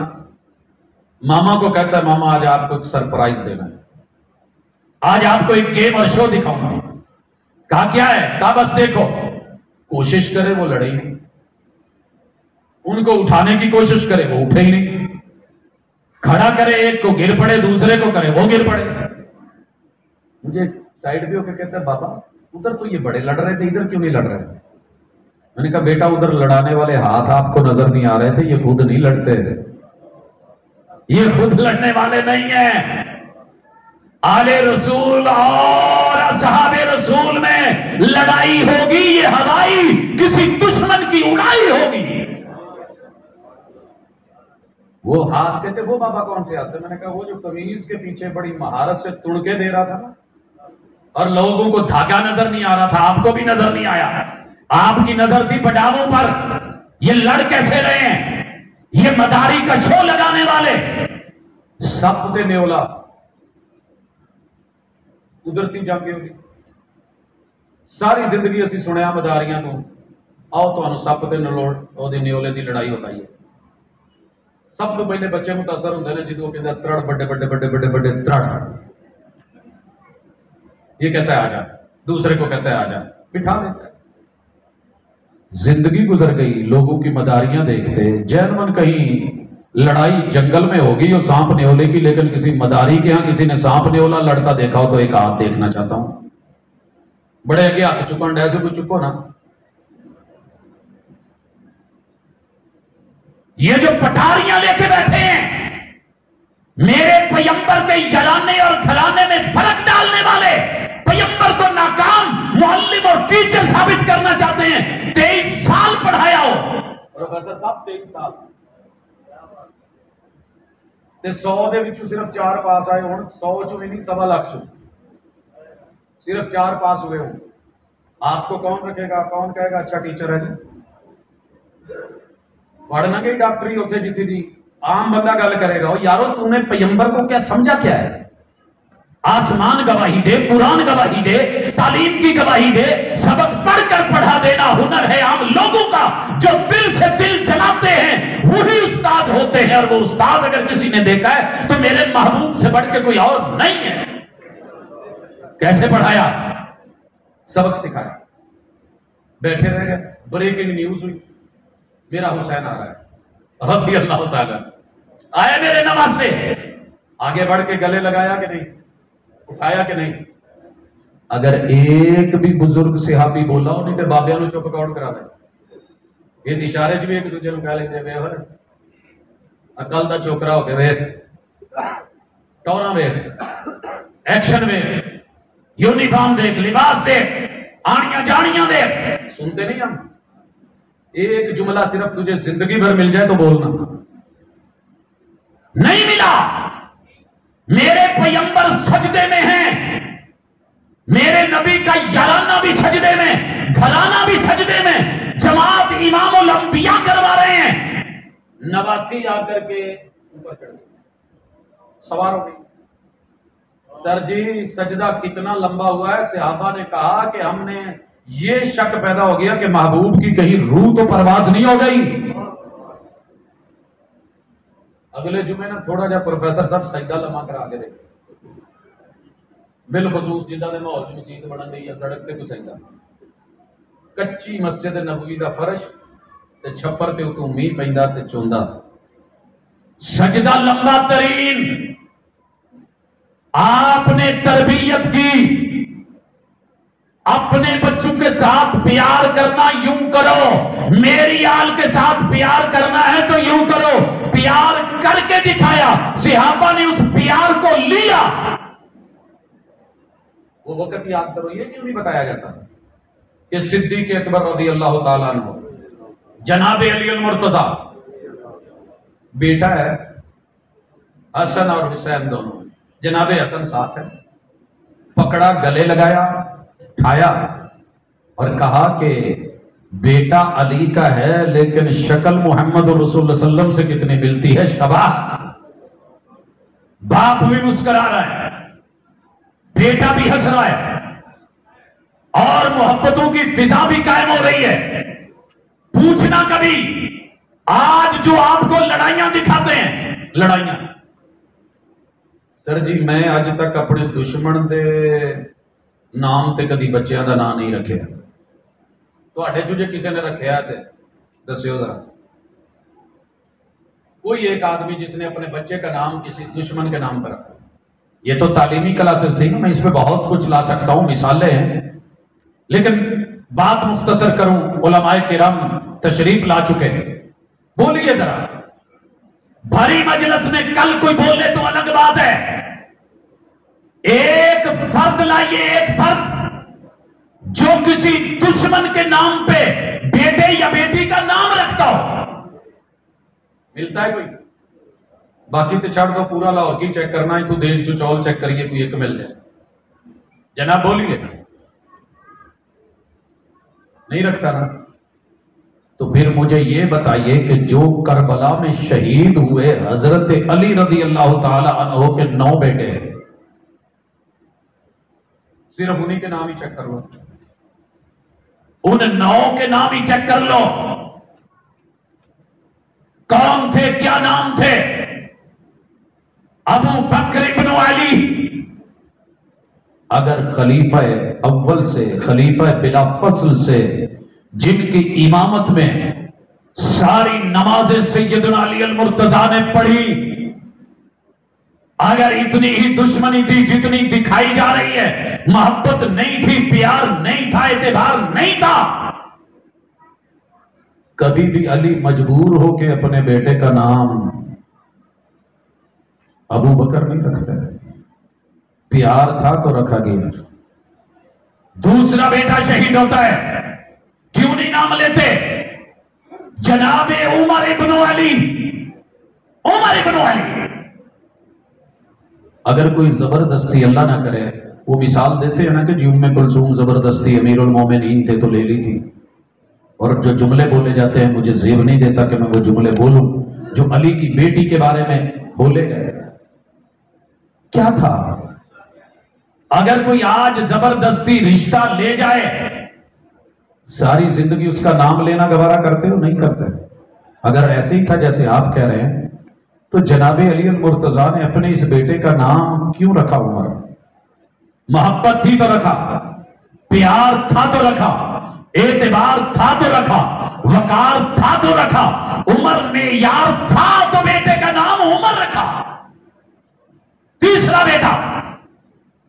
ماما کو کہتا ہے ماما آج آپ کو ایک سرپرائز دینا ہے، آج آپ کو ایک گیم اور شو دکھاؤں گا۔ کہا کیا ہے؟ کہا بس دیکھو، کوشش کرے وہ لڑے ہی نہیں، ان کو اٹھانے کی کوشش کرے وہ اٹھے ہی نہیں، کھڑا کرے ایک کو گر پڑے، دوسرے کو کرے وہ گر پڑے۔ مجھے سائڈ بھی ہو کے کہتا ہے بابا ادھر تو یہ بڑے لڑ رہے تھے، ادھر کیوں نہیں لڑ رہے؟ میں نے کہا بیٹا ادھر لڑانے والے ہاتھ آپ کو نظر نہیں آ رہے تھے، یہ خود نہیں لڑتے، یہ خود لڑنے والے نہیں ہیں۔ آل رسول اور اصحاب رسول میں لڑائی ہوگی، یہ ہوائی کسی دشمن کی اڑائی ہوگی۔ وہ ہاتھ کہتے وہ بابا کون سے ہاتھ تھے؟ میں نے کہا وہ جو قمیض کے پیچھے بڑی مہارت سے تڑکے دے رہا تھا نا، اور لوگوں کو دھاگا نظر نہیں آ رہا تھا، آپ کو بھی نظر نہیں آیا، آپ کی نظر تھی بٹاووں پر۔ یہ لڑ کیسے رہے ہیں؟ یہ مداری کا شو لگانے والے سب تے نیولا قدرتی جنگ ہوگی۔ ساری زندگی اسی سنیا مداریاں تو آؤ تو سب تے نیولے دی لڑائی بتائیے۔ سب تو پہلے بچے متاثر ہوتے ہیں جدوں کہ ترڑ بڑے بڑے بڑے بڑے بڑے ترڑ، یہ کہتا ہے آ جا، دوسرے کو کہتا ہے آ جا، بٹھا دیتا ہے۔ زندگی گزر گئی لوگوں کی مداریاں دیکھتے، جینون کہیں لڑائی جنگل میں ہوگی اور سانپ نیولے کی، لیکن کسی مداری کے ہاں کسی نے سانپ نیولا لڑتا دیکھا ہو تو ایک ہاتھ دیکھنا چاہتا ہوں۔ بڑے اگے ہاتھ چکن ڈے سے کوئی چکو نا۔ یہ جو پٹاریاں لے کے بیٹھے ہیں میرے پیغمبر کے یارانے اور گھرانے میں فرق ڈالنے والے، پیغمبر کو ناکام معلم اور ٹیچر ثابت کرنا چاہتے ہیں۔ 23 سال پڑھایا ہو پروفیسر صاحب، 23 سال تے 100 دے وچوں صرف 4 پاس آئے ہون، 100 چوں نہیں 1.25 لاکھ چوں صرف 4 پاس ہوئے ہوں۔ آپ کو کون رکھے گا؟ کون کہے گا اچھا ٹیچر ہے جی؟ پڑھنا گئی ڈاکٹری ہوتے جیتی تھی، عام بندہ گل کرے گا یارو تو نے پیغمبر کو کیا سمجھا کیا ہے؟ آسمان گواہی دے، قرآن گواہی دے، تعلیم کی گواہی دے، سبق پڑھ کر پڑھا دینا ہنر ہے عام لوگوں کا، جو دل سے دل جلاتے ہیں وہی استاد ہوتے ہیں، اور وہ استاد اگر کسی نے دیکھا ہے تو میرے محبوب سے بڑھ کے کوئی اور نہیں ہے۔ کیسے پڑھایا؟ سبق سکھایا، بیٹھے رہ گئے، بریکنگ نیوز ہوئی میرا حسین آ رہا ہے رضی اللہ تعالیٰ، آئے میرے نواسے، آگے بڑھ کے گلے لگایا کہ نہیں؟ اٹھایا کہ نہیں؟ اگر ایک بھی بزرگ صحابی بولا انہیں تے بابیاں نو چپ کون کرا دے، یہ اشارے چ بھی ایک دوسرے نو کہہ لیندے وے ہر عقل دا چوکرا ہو کے ویکھ، ٹورا ویکھ، ایکشن ویکھ، یونیفارم دیکھ، لباس دیکھ، آنیاں جانیاں دیکھ، سنتے نہیں ہم؟ ایک جملہ صرف تجھے زندگی بھر مل جائے تو بولنا، نہیں ملا۔ میرے پیغمبر سجدے میں ہیں، میرے نبی کا یارانہ بھی سجدے میں، گھرانہ بھی سجدے میں، جماعت امام الانبیاء کروا رہے ہیں، نواسی آ کر کے اوپر چڑھ گئے، سوار ہو گئی۔ سر جی سجدہ کتنا لمبا ہوا ہے؟ صحابہ نے کہا کہ ہم نے یہ شک پیدا ہو گیا کہ محبوب کی کہیں روح تو پرواز نہیں ہو گئی۔ اگلے جمعے نا تھوڑا جا پروفیسر صاحب سجدہ لمحہ کرا کے دیکھیں، بالخصوص جدہ دے ماحول میں مسجد بنن دی یا سڑک تے کوئی سجدہ، کچی مسجد نبوی دا فرش تے چھپر تے اتوں میਂہ پیندا تے چوندا، سجدہ لمبا ترین۔ آپ نے تربیت کی، اپنے بچوں کے ساتھ پیار کرنا یوں کرو، میری آل کے ساتھ پیار کرنا ہے تو یوں کرو، پیار کر کے دکھایا، صحابہ نے اس پیار کو لیا۔ وہ وقت یاد کرو، یہ کیوں نہیں بتایا جاتا کہ صدیق اکبر رضی اللہ تعالیٰ عنہ، جناب علی المرتضیٰ، بیٹا ہے حسن اور حسین دونوں، جناب حسن ساتھ ہے، پکڑا، گلے لگایا، اٹھایا اور کہا کہ بیٹا علی کا ہے لیکن شکل محمد رسول اللہ صلی اللہ علیہ وسلم سے کتنی ملتی ہے، شباب۔ باپ بھی مسکرا رہا ہے، بیٹا بھی ہنس رہا ہے، اور محبتوں کی فضا بھی قائم ہو رہی ہے۔ پوچھنا کبھی، آج جو آپ کو لڑائیاں دکھاتے ہیں، لڑائیاں، سر جی میں آج تک اپنے دشمن دے نام تے کدی بچیاں دا نام نہیں رکھے، تو اٹھے جو کسی نے رکھے ہے تے دسیو ذرا کوئی ایک آدمی جس نے اپنے بچے کا نام کسی دشمن کے نام پر رکھا۔ یہ تو تعلیمی کلاسز تھی نا، میں اس پہ بہت کچھ لا سکتا ہوں، مثالیں ہیں، لیکن بات مختصر کروں، علماء کرام تشریف لا چکے ہیں، بولیے ذرا، بھری مجلس میں کل کوئی بولے تو الگ بات ہے، ایک فرد لائیے، ایک فرد جو کسی دشمن کے نام پہ بیٹے یا بیٹی کا نام رکھتا ہو، ملتا ہے کوئی؟ باقی تو چھڑ دو، پورا لاہور کی چیک کرنا ہے تو دیکھ جو چول چیک کریے کوئی ایک مل جائے، جناب بولیے، نہیں رکھتا نا؟ تو پھر مجھے یہ بتائیے کہ جو کربلا میں شہید ہوئے حضرت علی رضی اللہ تعالی عنہ کے 9 بیٹے ہیں، صرف انہی کے نام ہی چیک کر لو، ان 9 کے نام ہی چیک کر لو، کون تھے، کیا نام تھے؟ ابو بکر ابن علی، اگر خلیفہ اول سے، خلیفہ بلا فصل سے، جن کی امامت میں ساری نمازیں سیدنا علی المرتضیٰ نے پڑھی، اگر اتنی ہی دشمنی تھی جتنی دکھائی جا رہی ہے، محبت نہیں تھی، پیار نہیں تھا، اعتبار نہیں تھا، کبھی بھی علی مجبور ہو کے اپنے بیٹے کا نام ابو بکر نہیں رکھتا ہے، پیار تھا تو رکھا گیا۔ دوسرا بیٹا شہید ہوتا ہے، کیوں نہیں نام لیتے؟ جناب عمر ابن علی، عمر ابن علی، اگر کوئی زبردستی اللہ نہ کرے، وہ مثال دیتے ہیں نا کہ جی ام کلثوم زبردستی امیر المومنین تھے تو لے لی تھی، اور جو جملے بولے جاتے ہیں مجھے زیب نہیں دیتا کہ میں وہ جملے بولوں جو علی کی بیٹی کے بارے میں بولے گئے۔ کیا تھا؟ اگر کوئی آج زبردستی رشتہ لے جائے، ساری زندگی اس کا نام لینا گوارا کرتے ہو؟ نہیں کرتے۔ اگر ایسے ہی تھا جیسے آپ کہہ رہے ہیں تو جناب علی المرتضیٰ نے اپنے اس بیٹے کا نام کیوں رکھا عمر؟ محبت تھی تو رکھا، پیار تھا تو رکھا، اعتبار تھا تو رکھا، وقار تھا تو رکھا، عمر معیار تھا تو بیٹے کا نام عمر رکھا۔ تیسرا بیٹا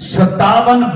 57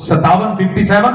57, 57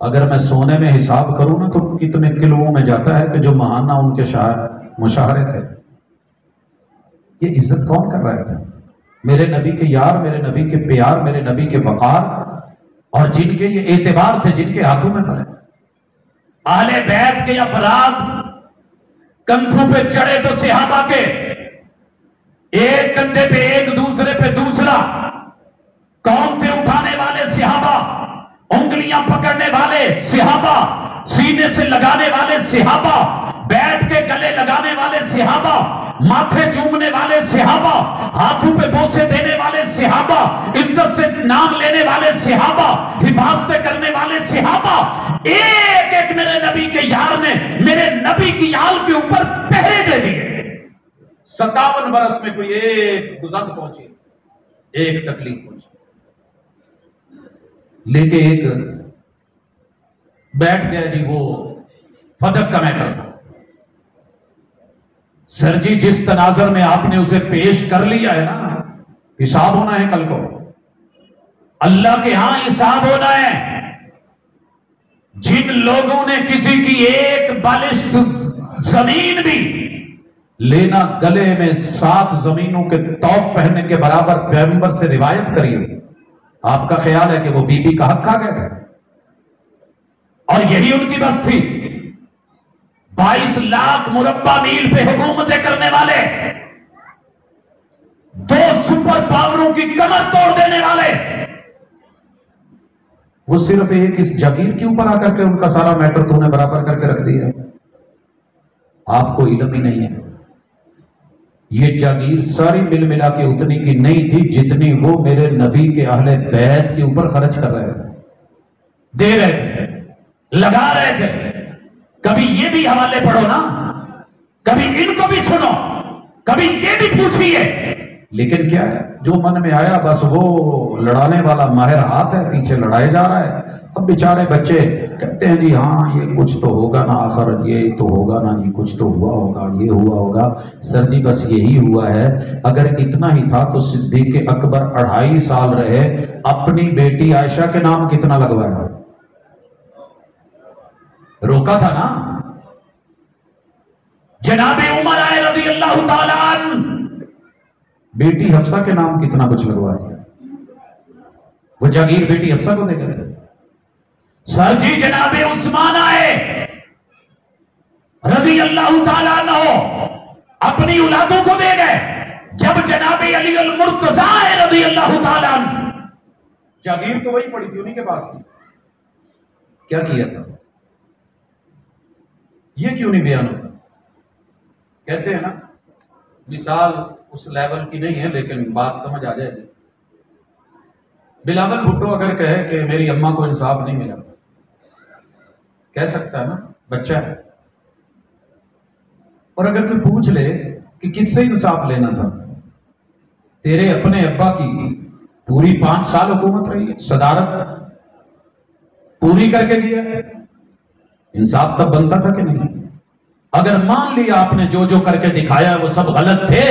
اگر میں سونے میں حساب کروں نا تو کتنے کلوؤں میں جاتا ہے کہ جو ماہانہ ان کے مشاہرے تھے۔ یہ عزت کون کر رہا تھا؟ میرے نبی کے یار، میرے نبی کے پیار، میرے نبی کے وقار، اور جن کے یہ اعتبار تھے، جن کے ہاتھوں میں پڑے۔ اہل بیت کے افراد کندھوں پہ چڑھے تو صحابہ کے ایک کندھے پہ ایک، دوسرے پہ دوسرا، کون تھے اٹھانے والے؟ صحابہ۔ انگلیاں پکڑنے والے صحابہ، سینے سے لگانے والے صحابہ، بیٹھ کے گلے لگانے والے صحابہ، ماتھے چومنے والے صحابہ، ہاتھوں پہ بوسے دینے والے صحابہ، عزت سے نام لینے والے صحابہ، حفاظت کرنے والے صحابہ۔ ایک ایک میرے نبی کے یار نے میرے نبی کی آل کے اوپر پہرے دے دیے۔ 57 برس میں کوئی ایک گزر پہنچی، ایک تکلیف پہنچی، لے کے ایک بیٹھ گیا جی، وہ فتح کا میٹر تھا۔ سر جی جس تناظر میں آپ نے اسے پیش کر لیا ہے نا، حساب ہونا ہے کل کو، اللہ کے ہاں حساب ہونا ہے۔ جن لوگوں نے کسی کی ایک بالش زمین بھی لینا، گلے میں 7 زمینوں کے توق پہننے کے برابر پیغمبر سے روایت کری، آپ کا خیال ہے کہ وہ بی بی کا حق کھا گئے تھے؟ اور یہی ان کی بس تھی۔ 22 لاکھ مربع میل پہ حکومتیں کرنے والے، 2 سپر پاوروں کی کمر توڑ دینے والے، وہ صرف ایک اس جاگیر کے اوپر آ کر کے ان کا سارا میٹر تو نے برابر کر کے رکھ دیا ہے۔ آپ کو علم ہی نہیں ہے، یہ جاگیر ساری مل ملا کے اتنی کی نہیں تھی جتنی وہ میرے نبی کے اہل بیت کے اوپر خرچ کر رہے تھے، دے رہے تھے، لگا رہے تھے۔ کبھی یہ بھی حوالے پڑھو نا، کبھی ان کو بھی سنو، کبھی یہ بھی پوچھیے، لیکن کیا ہے جو من میں آیا بس وہ لڑانے والا ماہر ہاتھ ہے، پیچھے لڑائے جا رہا ہے۔ اب بیچارے بچے کہتے ہیں جی ہاں یہ کچھ تو ہوگا نا، آخر یہ تو ہوگا نا جی، کچھ تو ہوا ہوگا، یہ ہوا ہوگا۔ سر جی بس یہی ہوا ہے، اگر اتنا ہی تھا تو صدیق اکبر 2.5 سال رہے، اپنی بیٹی عائشہ کے نام کتنا لگوایا؟ روکا تھا نا۔ جناب عمر آئے رضی اللہ تعالیٰ عنہ، بیٹی حفصہ کے نام کتنا کچھ لگوا دیا، وہ جاگیر بیٹی حفصہ کو دے گئے۔ سر جی جناب عثمان آئے رضی اللہ تعالیٰ عنہ، اپنی اولادوں کو دے گئے۔ جب جناب علی المرتضیٰ آئے رضی اللہ تعالیٰ عنہ، جاگیر تو وہی پڑی تھی، انہی کے پاس تھی، کیا کیا تھا؟ یہ کیوں نہیں بیان ہوتا؟ کہتے ہیں نا مثال اس لیول کی نہیں ہے لیکن بات سمجھ آ جائے۔ بلاول بھٹو اگر کہے کہ میری اماں کو انصاف نہیں ملا، کہہ سکتا ہے نا، بچہ ہے۔ اور اگر کوئی پوچھ لے کہ کس سے انصاف لینا تھا، تیرے اپنے ابا کی پوری 5 سال حکومت رہی ہے، صدارت پوری کر کے دیا ہے، انصاف تب بنتا تھا کہ نہیں؟ اگر مان لیا آپ نے جو کر کے دکھایا وہ سب غلط تھے،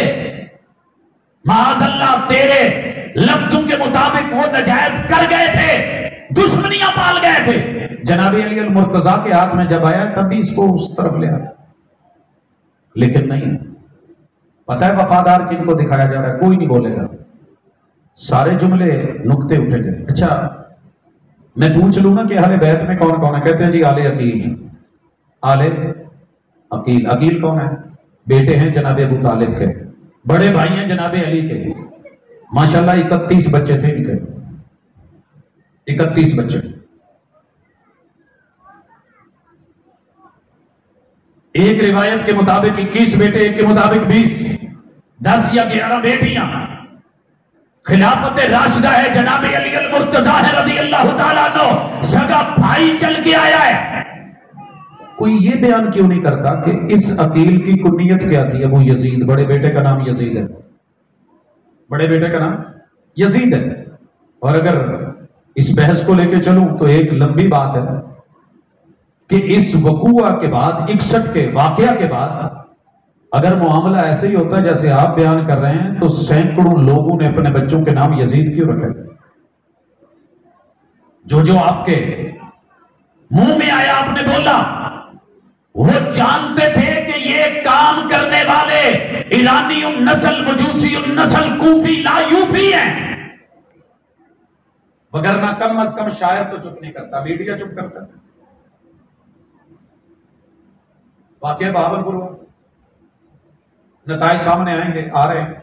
معاذ اللہ تیرے لفظوں کے مطابق وہ نجائز کر گئے تھے، دشمنیاں پال گئے تھے، جناب علی المرتضیٰ کے ہاتھ میں جب آیا تب بھی اس کو اس طرف لے آیا، لیکن نہیں۔ پتہ ہے وفادار کن کو دکھایا جا رہا ہے؟ کوئی نہیں بولے گا، سارے جملے نقطے اٹھے گئے۔ اچھا میں پوچھ لوں نا کہ اہل بیت میں کون کون ہے؟ کہتے ہیں جی آل عقیل، آل عقیل۔ عقیل کون ہے؟ بیٹے ہیں جناب ابو طالب کے، بڑے بھائی ہیں جناب علی کے، ماشاءاللہ 31 بچے تھے ان کے، 31 بچے۔ ایک روایت کے مطابق 21 بیٹے، ایک کے مطابق 20، 10 یا 11 بیٹیاں۔ خلافت راشدہ ہے جناب علی المرتضیٰ ہے رضی اللہ تعالیٰ عنہ، سگا بھائی چل کے آیا ہے۔ کوئی یہ بیان کیوں نہیں کرتا کہ اس عقیل کی کنیت کیا تھی؟ ابو یزید، بڑے بیٹے کا نام یزید ہے، بڑے بیٹے کا نام یزید ہے۔ اور اگر اس بحث کو لے کے چلوں تو ایک لمبی بات ہے کہ اس وقوع کے بعد، 61 کے واقعہ کے بعد اگر معاملہ ایسے ہی ہوتا جیسے آپ بیان کر رہے ہیں تو سینکڑوں لوگوں نے اپنے بچوں کے نام یزید کیوں رکھے؟ جو آپ کے منہ میں آیا آپ نے بولا. وہ جانتے تھے کہ یہ کام کرنے والے ایرانی النسل مجوسی النسل کوفی لا یوفی ہیں، وگرنہ کم از کم شاعر تو چپ نہیں کرتا، میڈیا چپ کرتا. واقعہ بہاولپور ہوا، نتائج سامنے آئیں گے، آ رہے ہیں.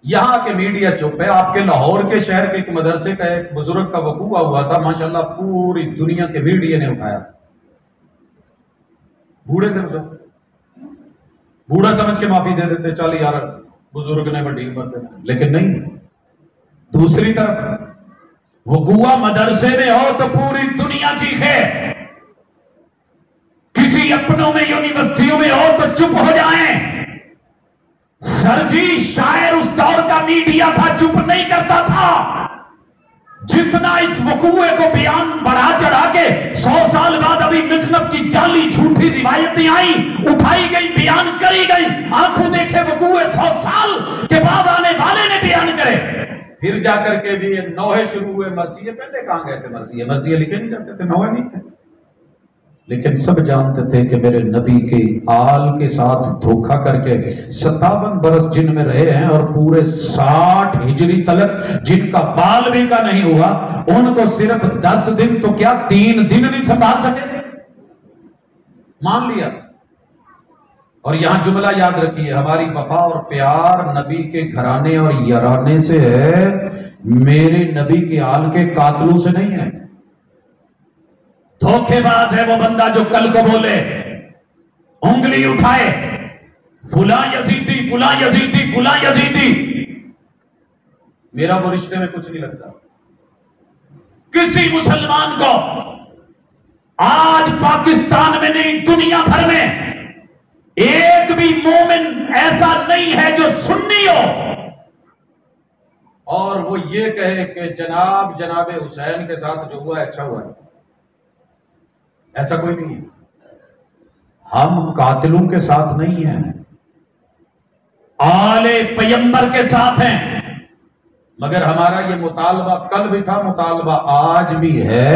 یہاں کے میڈیا چپ ہے. آپ کے لاہور کے شہر کے ایک مدرسے کا ایک بزرگ کا وقوع ہوا تھا، ماشاءاللہ پوری دنیا کے میڈیا نے اٹھایا. بوڑھے تھے اسے، بوڑھا سمجھ کے معافی دے دیتے، چل یار بزرگ نے بڑی عمر دے، لیکن نہیں. دوسری طرف وقوع مدرسے میں ہو تو پوری دنیا چیخے، کسی اپنوں میں یونیورسٹیوں میں ہو تو چپ ہو جائیں. سر جی شاعر اس دور کا میڈیا تھا، چپ نہیں کرتا تھا. جتنا اس وقوعے کو بیان بڑھا چڑھا کے 100 سال بعد ابھی مخنف کی جعلی جھوٹی روایتیں آئیں، اٹھائی گئی، بیان کری گئی. آنکھوں دیکھے وقوعے 100 سال کے بعد آنے والے نے بیان کرے. پھر جا کر کے بھی نوحے شروع ہوئے. مرثیے پہلے کہاں گئے تھے؟ مرثیے لکھے نہیں جاتے تھے، نوحے نہیں تھے. لیکن سب جانتے تھے کہ میرے نبی کے آل کے ساتھ دھوکہ کر کے 57 برس جن میں رہے ہیں اور پورے 60 ہجری تلک جن کا بال بھی کا نہیں ہوا، ان کو صرف 10 دن تو کیا 3 دن نہیں سنبھال سکے. مان لیا. اور یہاں جملہ یاد رکھیے، ہماری وفا اور پیار نبی کے گھرانے اور یارانے سے ہے، میرے نبی کے آل کے قاتلوں سے نہیں ہے. دھوکے باز ہے وہ بندہ جو کل کو بولے، انگلی اٹھائے، فلاں یزیدی فلاں یزیدی فلاں یزیدی. میرا وہ رشتے میں کچھ نہیں لگتا. کسی مسلمان کو آج پاکستان میں نہیں دنیا بھر میں ایک بھی مومن ایسا نہیں ہے جو سنی ہو اور وہ یہ کہے کہ جناب حسین کے ساتھ جو ہوا ہے اچھا ہوا ہے. ایسا کوئی نہیں ہے. ہم قاتلوں کے ساتھ نہیں ہیں، آل پیمبر کے ساتھ ہیں. مگر ہمارا یہ مطالبہ کل بھی تھا، مطالبہ آج بھی ہے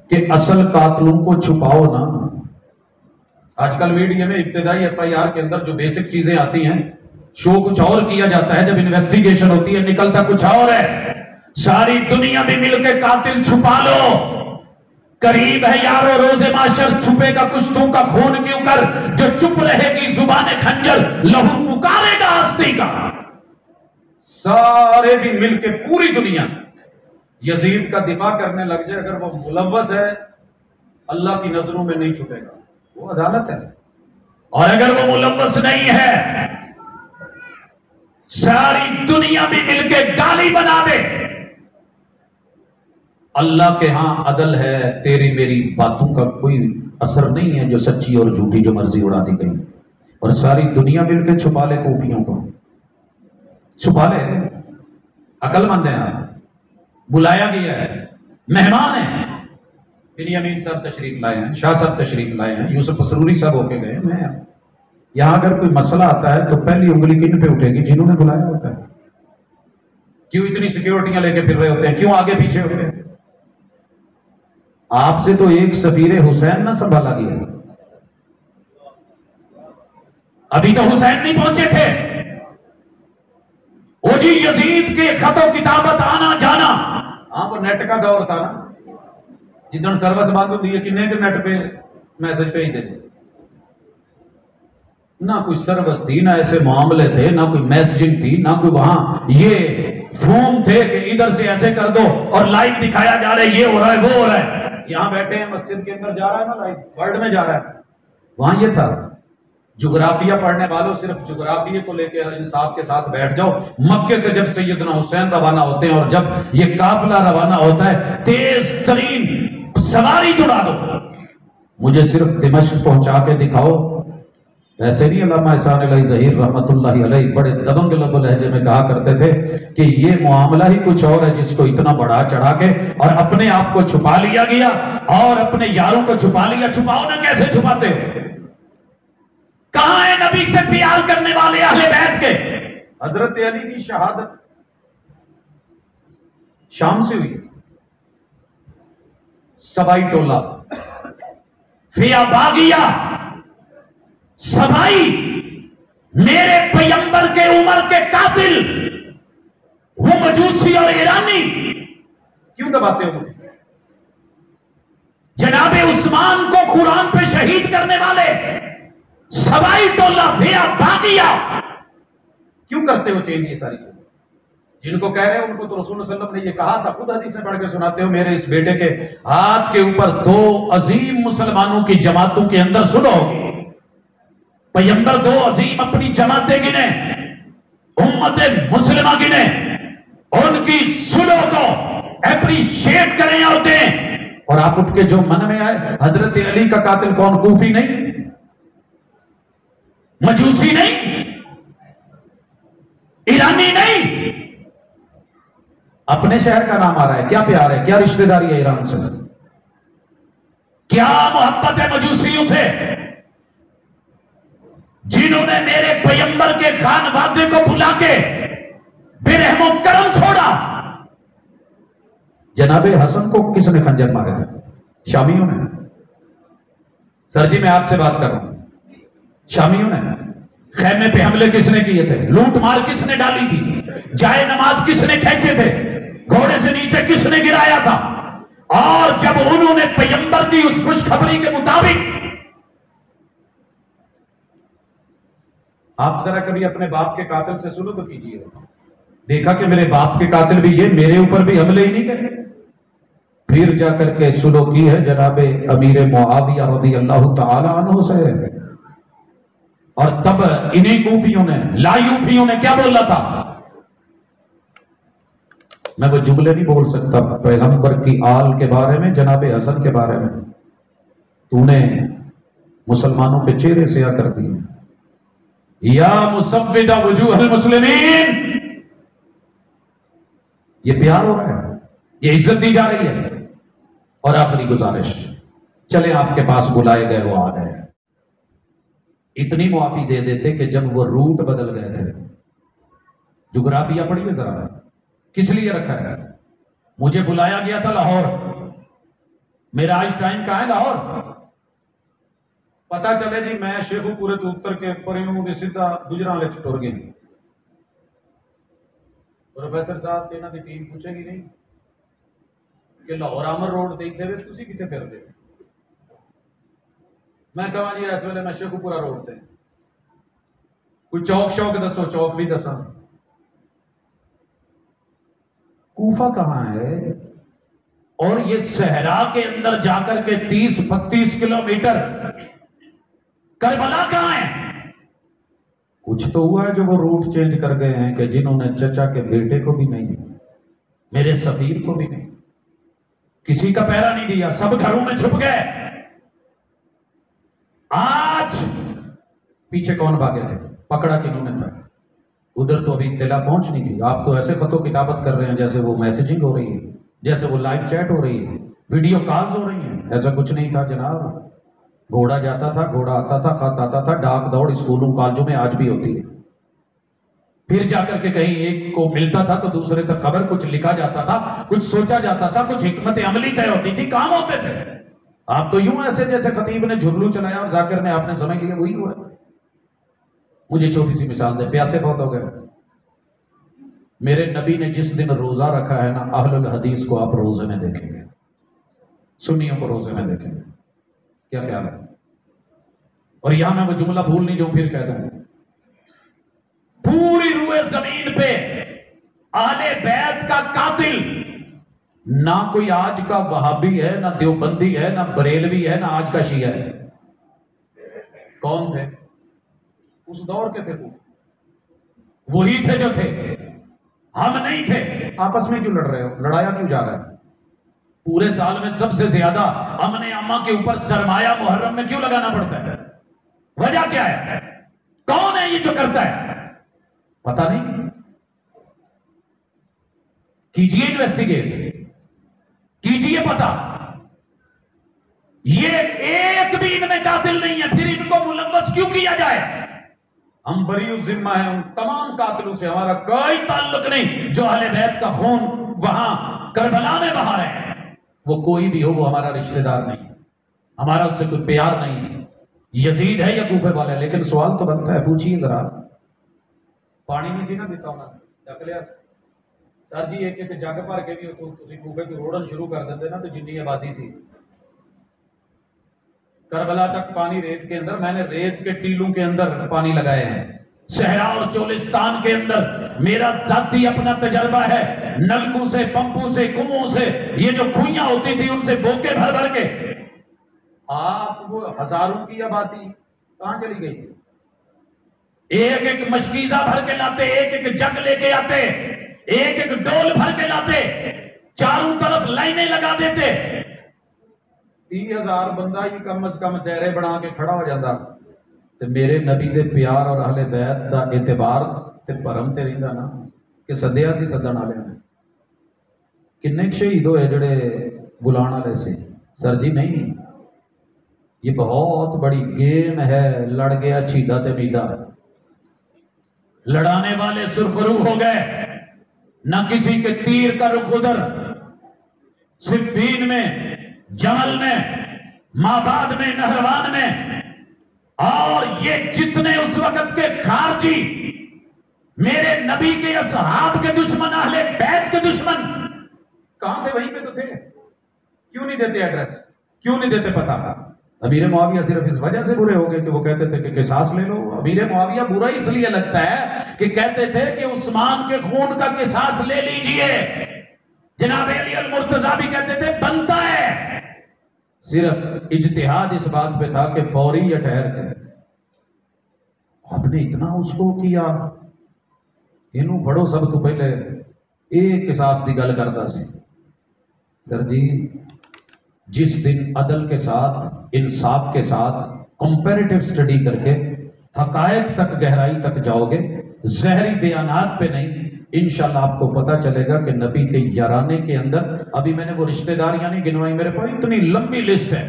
کہ اصل قاتلوں کو چھپاؤ نا. آج کل میڈیا میں ابتدائی FIR کے اندر جو بیسک چیزیں آتی ہیں، شو کچھ اور کیا جاتا ہے، جب انویسٹیگیشن ہوتی ہے نکلتا کچھ اور ہے. ساری دنیا بھی مل کے قاتل چھپا لو. قریب ہے یارو روز معاشر، چھپے گا کشتوں کا خون کیوں کر، جو چپ رہے گی زبان خنجر لہو پکارے گا ہستی کا. سارے بھی مل کے پوری دنیا یزید کا دفاع کرنے لگ جائے، اگر وہ ملوث ہے اللہ کی نظروں میں نہیں چھپے گا، وہ عدالت ہے. اور اگر وہ ملوث نہیں ہے ساری دنیا بھی مل کے گالی بنا دے، اللہ کے ہاں عدل ہے. تیری میری باتوں کا کوئی اثر نہیں ہے، جو سچی اور جھوٹی جو مرضی اڑا دی گئی. اور ساری دنیا مل کے چھپا لے کوفیوں کو، چھپا لے. عقل مند ہیں آپ، بلایا گیا ہے، مہمان ہیں. بنیامین صاحب تشریف لائے ہیں، شاہ صاحب تشریف لائے ہیں، یوسف مسروری صاحب ہو کے گئے. میں یہاں اگر کوئی مسئلہ آتا ہے تو پہلی انگلی کن پہ اٹھے گی؟ جنہوں نے بلایا ہوتا ہے. کیوں اتنی سیکیورٹیاں لے کے پھر رہے ہوتے ہیں؟ کیوں آگے پیچھے ہوتے ہیں؟ آپ سے تو ایک سفیر حسین نہ سنبھالا گیا. ابھی تو حسین نہیں پہنچے تھے. وہ جی یزید کے خط و کتابت آنا جانا، ہاں وہ نیٹ کا دور تھا نا. جدن سروس بند ہوتی ہے کنے کے نیٹ پہ میسج بھیج دیتے. نہ کوئی سروس تھی، نہ ایسے معاملے تھے، نہ کوئی میسجنگ تھی، نہ کوئی وہاں یہ فون تھے کہ ادھر سے ایسے کر دو اور لائیو دکھایا جا رہا ہے، یہ ہو رہا ہے وہ ہو رہا ہے. یہاں بیٹھے ہیں مسجد کے اندر جا رہا ہے نا لائیو، ورلڈ میں جا رہا ہے. وہاں یہ تھا. جغرافیہ پڑھنے والوں صرف جغرافیے کو لے کے انصاف کے ساتھ بیٹھ جاؤ. مکے سے جب سیدنا حسین روانہ ہوتے ہیں اور جب یہ قافلہ روانہ ہوتا ہے، تیز ترین سواری دوڑا دو. مجھے صرف دمشق پہنچا کے دکھاؤ. ایسے نہیں علامہ احسان علی ظہیر رحمت اللہ علیہ بڑے دبنگ لب و لہجے میں کہا کرتے تھے کہ یہ معاملہ ہی کچھ اور ہے جس کو اتنا بڑھا چڑھا کے اور اپنے آپ کو چھپا لیا گیا اور اپنے یاروں کو چھپا لیا. چھپاؤ نا، کیسے چھپاتے ہو؟ کہاں ہے نبی سے پیار کرنے والے اہل بیت کے؟ حضرت علی کی شہادت شام سے ہوئی. سبائی ٹولہ، فیا باغیہ، سبائی، میرے پیغمبر کے عمر کے قاتل، وہ مجوسی اور ایرانی کیوں دباتے ہو؟ جناب عثمان کو قرآن پہ شہید کرنے والے سبائی ٹولہ، فیا باغیہ کیوں کرتے ہو چینج؟ یہ ساری چیزیں جن کو کہہ رہے ہیں ان کو تو رسول اللہ صلی اللہ علیہ وسلم نے یہ کہا تھا، خود حدیثیں پڑھ کے سناتے ہو، میرے اس بیٹے کے ہاتھ کے اوپر 2 عظیم مسلمانوں کی جماعتوں کے اندر سلو ہوگی۔ پیغمبر 2 عظیم اپنی جماعتیں گنے، امت مسلمہ گنے، ان کی سلو کو اپریشیٹ کریں اور دیں، اور آپ اٹھ کے جو من میں آئے، حضرت علی کا قاتل کون؟ کوفی نہیں، مجوسی نہیں، ایرانی نہیں، اپنے شہر کا نام آ رہا ہے، کیا پیار ہے، کیا رشتہ داری ہے ایران سے، کیا محبت ہے مجوسیوں سے، جنہوں نے میرے پیغمبر کے خانوادے کو بلا کے بے رحم و کرم چھوڑا۔ جناب حسن کو کس نے خنجر مارے تھے؟ شامیوں نے۔ سر جی میں آپ سے بات کر رہا ہوں، شامیوں نے۔ خیمے پہ حملے کس نے کیے تھے؟ لوٹ مار کس نے ڈالی تھی؟ جائے نماز کس نے کھینچے تھے؟ گھوڑے سے نیچے کس نے گرایا تھا؟ اور جب انہوں نے پیغمبر کی اس خوشخبری کے مطابق، آپ ذرا کبھی اپنے باپ کے قاتل سے سنو تو کیجیے، دیکھا کہ میرے باپ کے قاتل بھی یہ میرے اوپر بھی حملے ہی نہیں کرتے، پھر جا کر کے سلو کی ہے جناب امیر معاویہ رضی اللہ تعالی عنہ سے، اور تب انہیں کوفیوں نے، لایوفیوں نے کیا بولا تھا؟ میں وہ جملے نہیں بول سکتا پیغمبر کی آل کے بارے میں، جناب حسن کے بارے میں، تو نے مسلمانوں کے چہرے سیاہ کر دیے، یا مسود وجوہ المسلمین۔ یہ پیار ہو رہا ہے، یہ عزت دی جا رہی ہے۔ اور آخری گزارش، چلے آپ کے پاس بلائے گئے، وہ آ گئے، اتنی معافی دے دیتے کہ جب وہ روٹ بدل گئے تھے، جغرافیہ پڑھیے ذرا، کس لیے رکھا ہے؟ مجھے بلایا گیا تھا لاہور، میرا آج ٹائم کہاں ہے؟ لاہور۔ پتا چلے جی میں شیخو پورے تو اتر کے پریوں کے سیدھا گجرالے ٹر گئی، پروفیسر صاحب کہنا کی ٹیم پوچھے گی نہیں کہ لاہور آمر روڈ دیکھتے ہوئے تسی کتنے پھر دے؟ میں کہا جی اس ویلے میں شیخو پورا روڈ تے، کوئی چوک شوق دسو، چوک بھی دسا۔ کوفہ کہاں ہے؟ اور یہ صحرا کے اندر جا کر کے 30-32 کلومیٹر، کربلا کہاں ہے؟ کچھ تو ہوا ہے جو وہ روٹ چینج کر گئے ہیں کہ جنہوں نے چچا کے بیٹے کو بھی نہیں، میرے سفیر کو بھی نہیں، کسی کا پہرا نہیں دیا، سب گھروں میں چھپ گئے۔ آج پیچھے کون بھاگے تھے؟ پکڑا کنہوں نے تھا؟ ادھر تو ابھی اطلاع پہنچ نہیں تھی، آپ تو ایسے خط و کتابت کر رہے ہیں جیسے وہ میسیجنگ ہو رہی ہے، جیسے وہ لائیو چیٹ ہو رہی ہے، ویڈیو کالز ہو رہی ہیں، ایسا کچھ نہیں تھا جناب۔ گھوڑا جاتا تھا، گھوڑا آتا تھا، خط آتا تھا، ڈاک دوڑ اسکولوں کالجوں میں آج بھی ہوتی ہے، پھر جا کر کے کہیں ایک کو ملتا تھا تو دوسرے تک خبر، کچھ لکھا جاتا تھا، کچھ سوچا جاتا تھا، کچھ حکمت عملی طے ہوتی تھی، کام ہوتے تھے۔ آپ تو یوں ایسے جیسے خطیب نے جھرلو چلایا اور ذاکر نے آپ نے سمجھ لیا وہی ہوا۔ مجھے چھوٹی سی مثال دے، پیاسے فوت ہو گئے، میرے نبی نے جس دن روزہ رکھا ہے نا، اہل الحدیث کو آپ روزے میں دیکھیں گے، سنیوں کو روزے میں دیکھیں گے، کیا خیال ہے؟ اور یہاں میں وہ جملہ بھول نہیں جاؤں پھر کہہ دوں، پوری روئے زمین پہ اہل بیت کا قاتل نہ کوئی آج کا وہابی ہے، نہ دیوبندی ہے، نہ بریلوی ہے، نہ آج کا شیعہ ہے۔ کون تھے؟ اس دور کے تھے، وہی تھے جو تھے، ہم نہیں تھے۔ آپس میں کیوں لڑ رہے ہو؟ لڑایا کیوں جا رہا ہے؟ پورے سال میں سب سے زیادہ امن عامہ کے اوپر سرمایہ محرم میں کیوں لگانا پڑتا ہے؟ وجہ کیا ہے؟ کون ہے یہ جو کرتا ہے؟ پتہ نہیں، کیجئے انویسٹیگیٹ، کیجئے پتہ، یہ ایک بھی ان میں قاتل نہیں ہے، پھر ان کو ملوث کیوں کیا جائے؟ ہم بری الذمہ ہیں ان تمام قاتلوں سے، ہمارا کوئی تعلق نہیں جو اہل بیت کا خون وہاں کربلا میں بہا رہے ہیں، وہ کوئی بھی ہو وہ ہمارا رشتہ دار نہیں ہے، ہمارا اس سے کوئی پیار نہیں ہے، یزید ہے یا کوفے والا ہے۔ لیکن سوال تو بنتا ہے، پوچھیے ذرا، پانی نہیں سی نہ دیتا ہونا ڈک لیا سر جی، ایک ایک جگ بھر کے بھی تسی کوفے کو روڑن شروع کر دیتے نا تو جنی آبادی سی کربلا تک پانی ریت کے اندر، میں نے ریت کے ٹیلوں کے اندر پانی لگائے ہیں، صحرا اور چولستان کے اندر میرا ذاتی اپنا تجربہ ہے، نلکوں سے، پمپوں سے، کنووں سے، یہ جو کھوئیاں ہوتی تھی ان سے بوکے بھر بھر کے۔ آپ وہ ہزاروں کی آبادی کہاں چلی گئی تھی؟ ایک ایک مشکیزہ بھر کے لاتے، ایک ایک جگ لے کے آتے، ایک ایک ڈول بھر کے لاتے، چاروں طرف لائنیں لگا دیتے، 30,000 بندہ ہی کم از کم دائرے بنا کے کھڑا ہو جاتا تے میرے نبی دے پیار اور اہل بیت دا اعتبار تے بھرم تے رہندا نا کہ سدیا سی سدن والے نے۔ کنے شہید ہوئے جڑے بلان والے سے؟ سر جی نہیں، یہ بہت بڑی گیم ہے، لڑ گیا چھیدا تے میدا، لڑانے والے سرخرو ہو گئے، نہ کسی کے تیر کا رخ ادھر، صفین میں، جمل میں، مابعد میں، نہروان میں، اور یہ جتنے اس وقت کے خارجی میرے نبی کے اصحاب کے دشمن، اہل بیت کے دشمن کہاں تھے؟ وہیں پہ تو تھے۔ کیوں نہیں دیتے ایڈریس؟ کیوں نہیں دیتے پتہ؟ امیر معاویہ صرف اس وجہ سے برے ہو گئے کہ وہ کہتے تھے کہ قصاص لے لو۔ امیر معاویہ برا اس لیے لگتا ہے کہ کہتے تھے کہ عثمان کے خون کا قصاص لے لیجئے، جناب علی المرتضیٰ بھی کہتے تھے بنتا ہے، صرف اجتہاد اس بات پہ تھا کہ فوری یا ٹھہر کے۔ آپ نے اتنا اس کو کیا، انہوں بڑھو سب تو پہلے ایک قصاص دی گل کرتا سی۔ سر جی جس دن عدل کے ساتھ، انصاف کے ساتھ، کمپیریٹیو سٹڈی کر کے حقائق تک، گہرائی تک جاؤ گے، ظاہری بیانات پہ نہیں، انشاءاللہ آپ کو پتا چلے گا کہ نبی کے یارانے کے اندر، ابھی میں نے وہ رشتہ داریاں نہیں گنوائی، میرے پاس اتنی لمبی لسٹ ہے،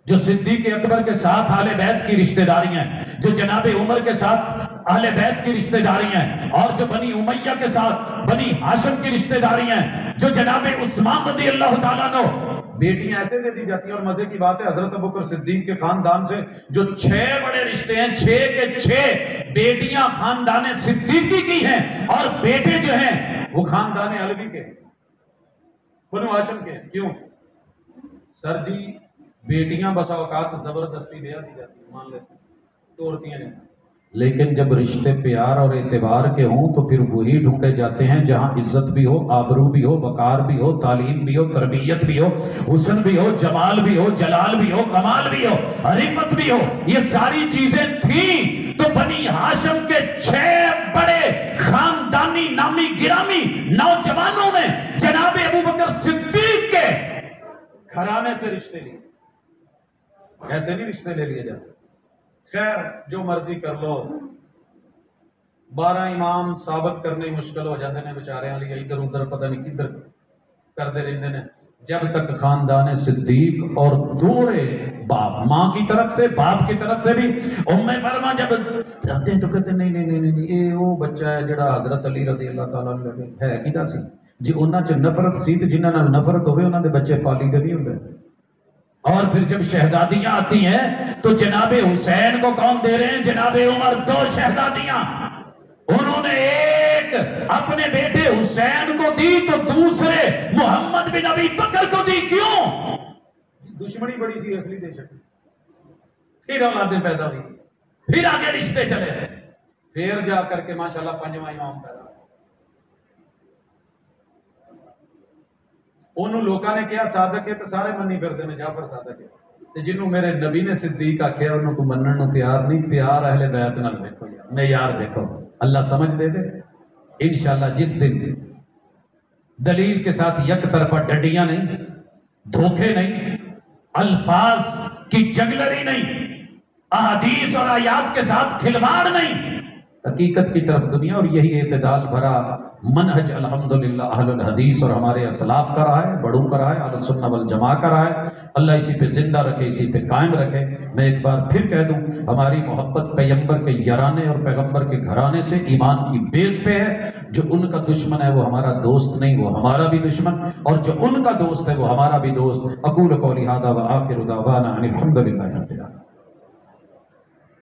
جو صدیق اکبر کے ساتھ اہل بیت کی رشتہ داریاں ہیں، جو جناب عمر کے ساتھ اہل بیت کی رشتہ داریاں ہیں، اور جو بنی امیہ کے ساتھ بنی ہاشم کی رشتہ داریاں ہیں، جو جناب عثمان رضی اللہ تعالیٰ عنہ بیٹیاں ایسے دے دی جاتی ہیں۔ اور مزے کی بات ہے حضرت ابوبکر صدیق کے خاندان سے جو 6 بڑے رشتے ہیں، 6 کے 6 بیٹیاں خاندان صدیقی کی ہیں، اور بیٹے جو ہیں وہ خاندان علوی کے، بنو ہاشم کے۔ کیوں؟ سر جی بیٹیاں بسا اوقات زبردستی دے دی جاتی ہیں، مان لیتے توڑتی ہیں، لیکن جب رشتے پیار اور اعتبار کے ہوں تو پھر وہی ڈھونڈے جاتے ہیں جہاں عزت بھی ہو، آبرو بھی ہو، وقار بھی ہو، تعلیم بھی ہو، تربیت بھی ہو، حسن بھی ہو، جمال بھی ہو، جلال بھی ہو، کمال بھی ہو، عرفت بھی ہو۔ یہ ساری چیزیں تھیں تو بنی ہاشم کے 6 بڑے خاندانی نامی گرامی نوجوانوں میں جناب ابوبکر صدیق کے گھرانے سے رشتے لیے۔ ایسے نہیں رشتے لے لیے جاتے۔ خیر جو مرضی کر لو، 12 امام ثابت کرنے مشکل ہو جاتے ہیں بیچارے والی، ادھر ادھر پتہ نہیں کدھر کرتے رہتے ہیں، جب تک خاندان صدیق اور دورے باپ، ماں کی طرف سے، باپ کی طرف سے بھی۔ ام فرما جب جاتے ہیں تو کہتے نہیں نہیں نہیں نہیں، یہ وہ بچہ ہے جڑا حضرت علی رضی اللہ تعالیٰ عنہ ہے کیدا سی جی، انہاں چ نفرت سی تے جنہاں نال نفرت ہوئے انہاں دے بچے پالی دے نہیں ہوندے۔ اور پھر جب شہزادیاں آتی ہیں تو جناب حسین کو کون دے رہے ہیں؟ جناب عمر 2 شہزادیاں، انہوں نے ایک اپنے بیٹے حسین کو دی تو دوسرے محمد بن ابی بکر کو دی۔ کیوں؟ دشمنی بڑی سی اصلی دے شکل، پھر اولادیں پیدا ہوئی، پھر آگے رشتے چلے، پھر جا کر کے ماشاءاللہ 5واں امام پیدا۔ انہوں لوکاں نے کیا صادق ہے تو سارے منی پھرتے ہیں جعفر صادق ہے، تے جنہوں میرے نبی نے صدیق آکھیا انہوں کو منن نو تیار نہیں۔ پیار اہل بیت نال دیکھو یار، معیار دیکھو، اللہ سمجھ دے دے انشاءاللہ۔ جس دن دلیل کے ساتھ یک طرفہ ڈنڈیاں نہیں، دھوکے نہیں، الفاظ کی جگلری نہیں، احادیث اور آیات کے ساتھ کھلواڑ نہیں، حقیقت کی طرف دنیا، اور یہی اعتدال بھرا منہج الحمدللہ اہل الحدیث اور ہمارے اسلاف کا رہا ہے، بڑوں کا رہا ہے، اہل السنہ والجماعہ کا رہا ہے۔ اللہ اسی پہ زندہ رکھے، اسی پہ قائم رکھے۔ میں ایک بار پھر کہہ دوں، ہماری محبت پیغمبر کے یارانے اور پیغمبر کے گھرانے سے ایمان کی بیس پہ ہے۔ جو ان کا دشمن ہے وہ ہمارا دوست نہیں، وہ ہمارا بھی دشمن، اور جو ان کا دوست ہے وہ ہمارا بھی دوست۔ اقول قولی ھذا وآخر دعوانا ان الحمد للہ رب العالمین۔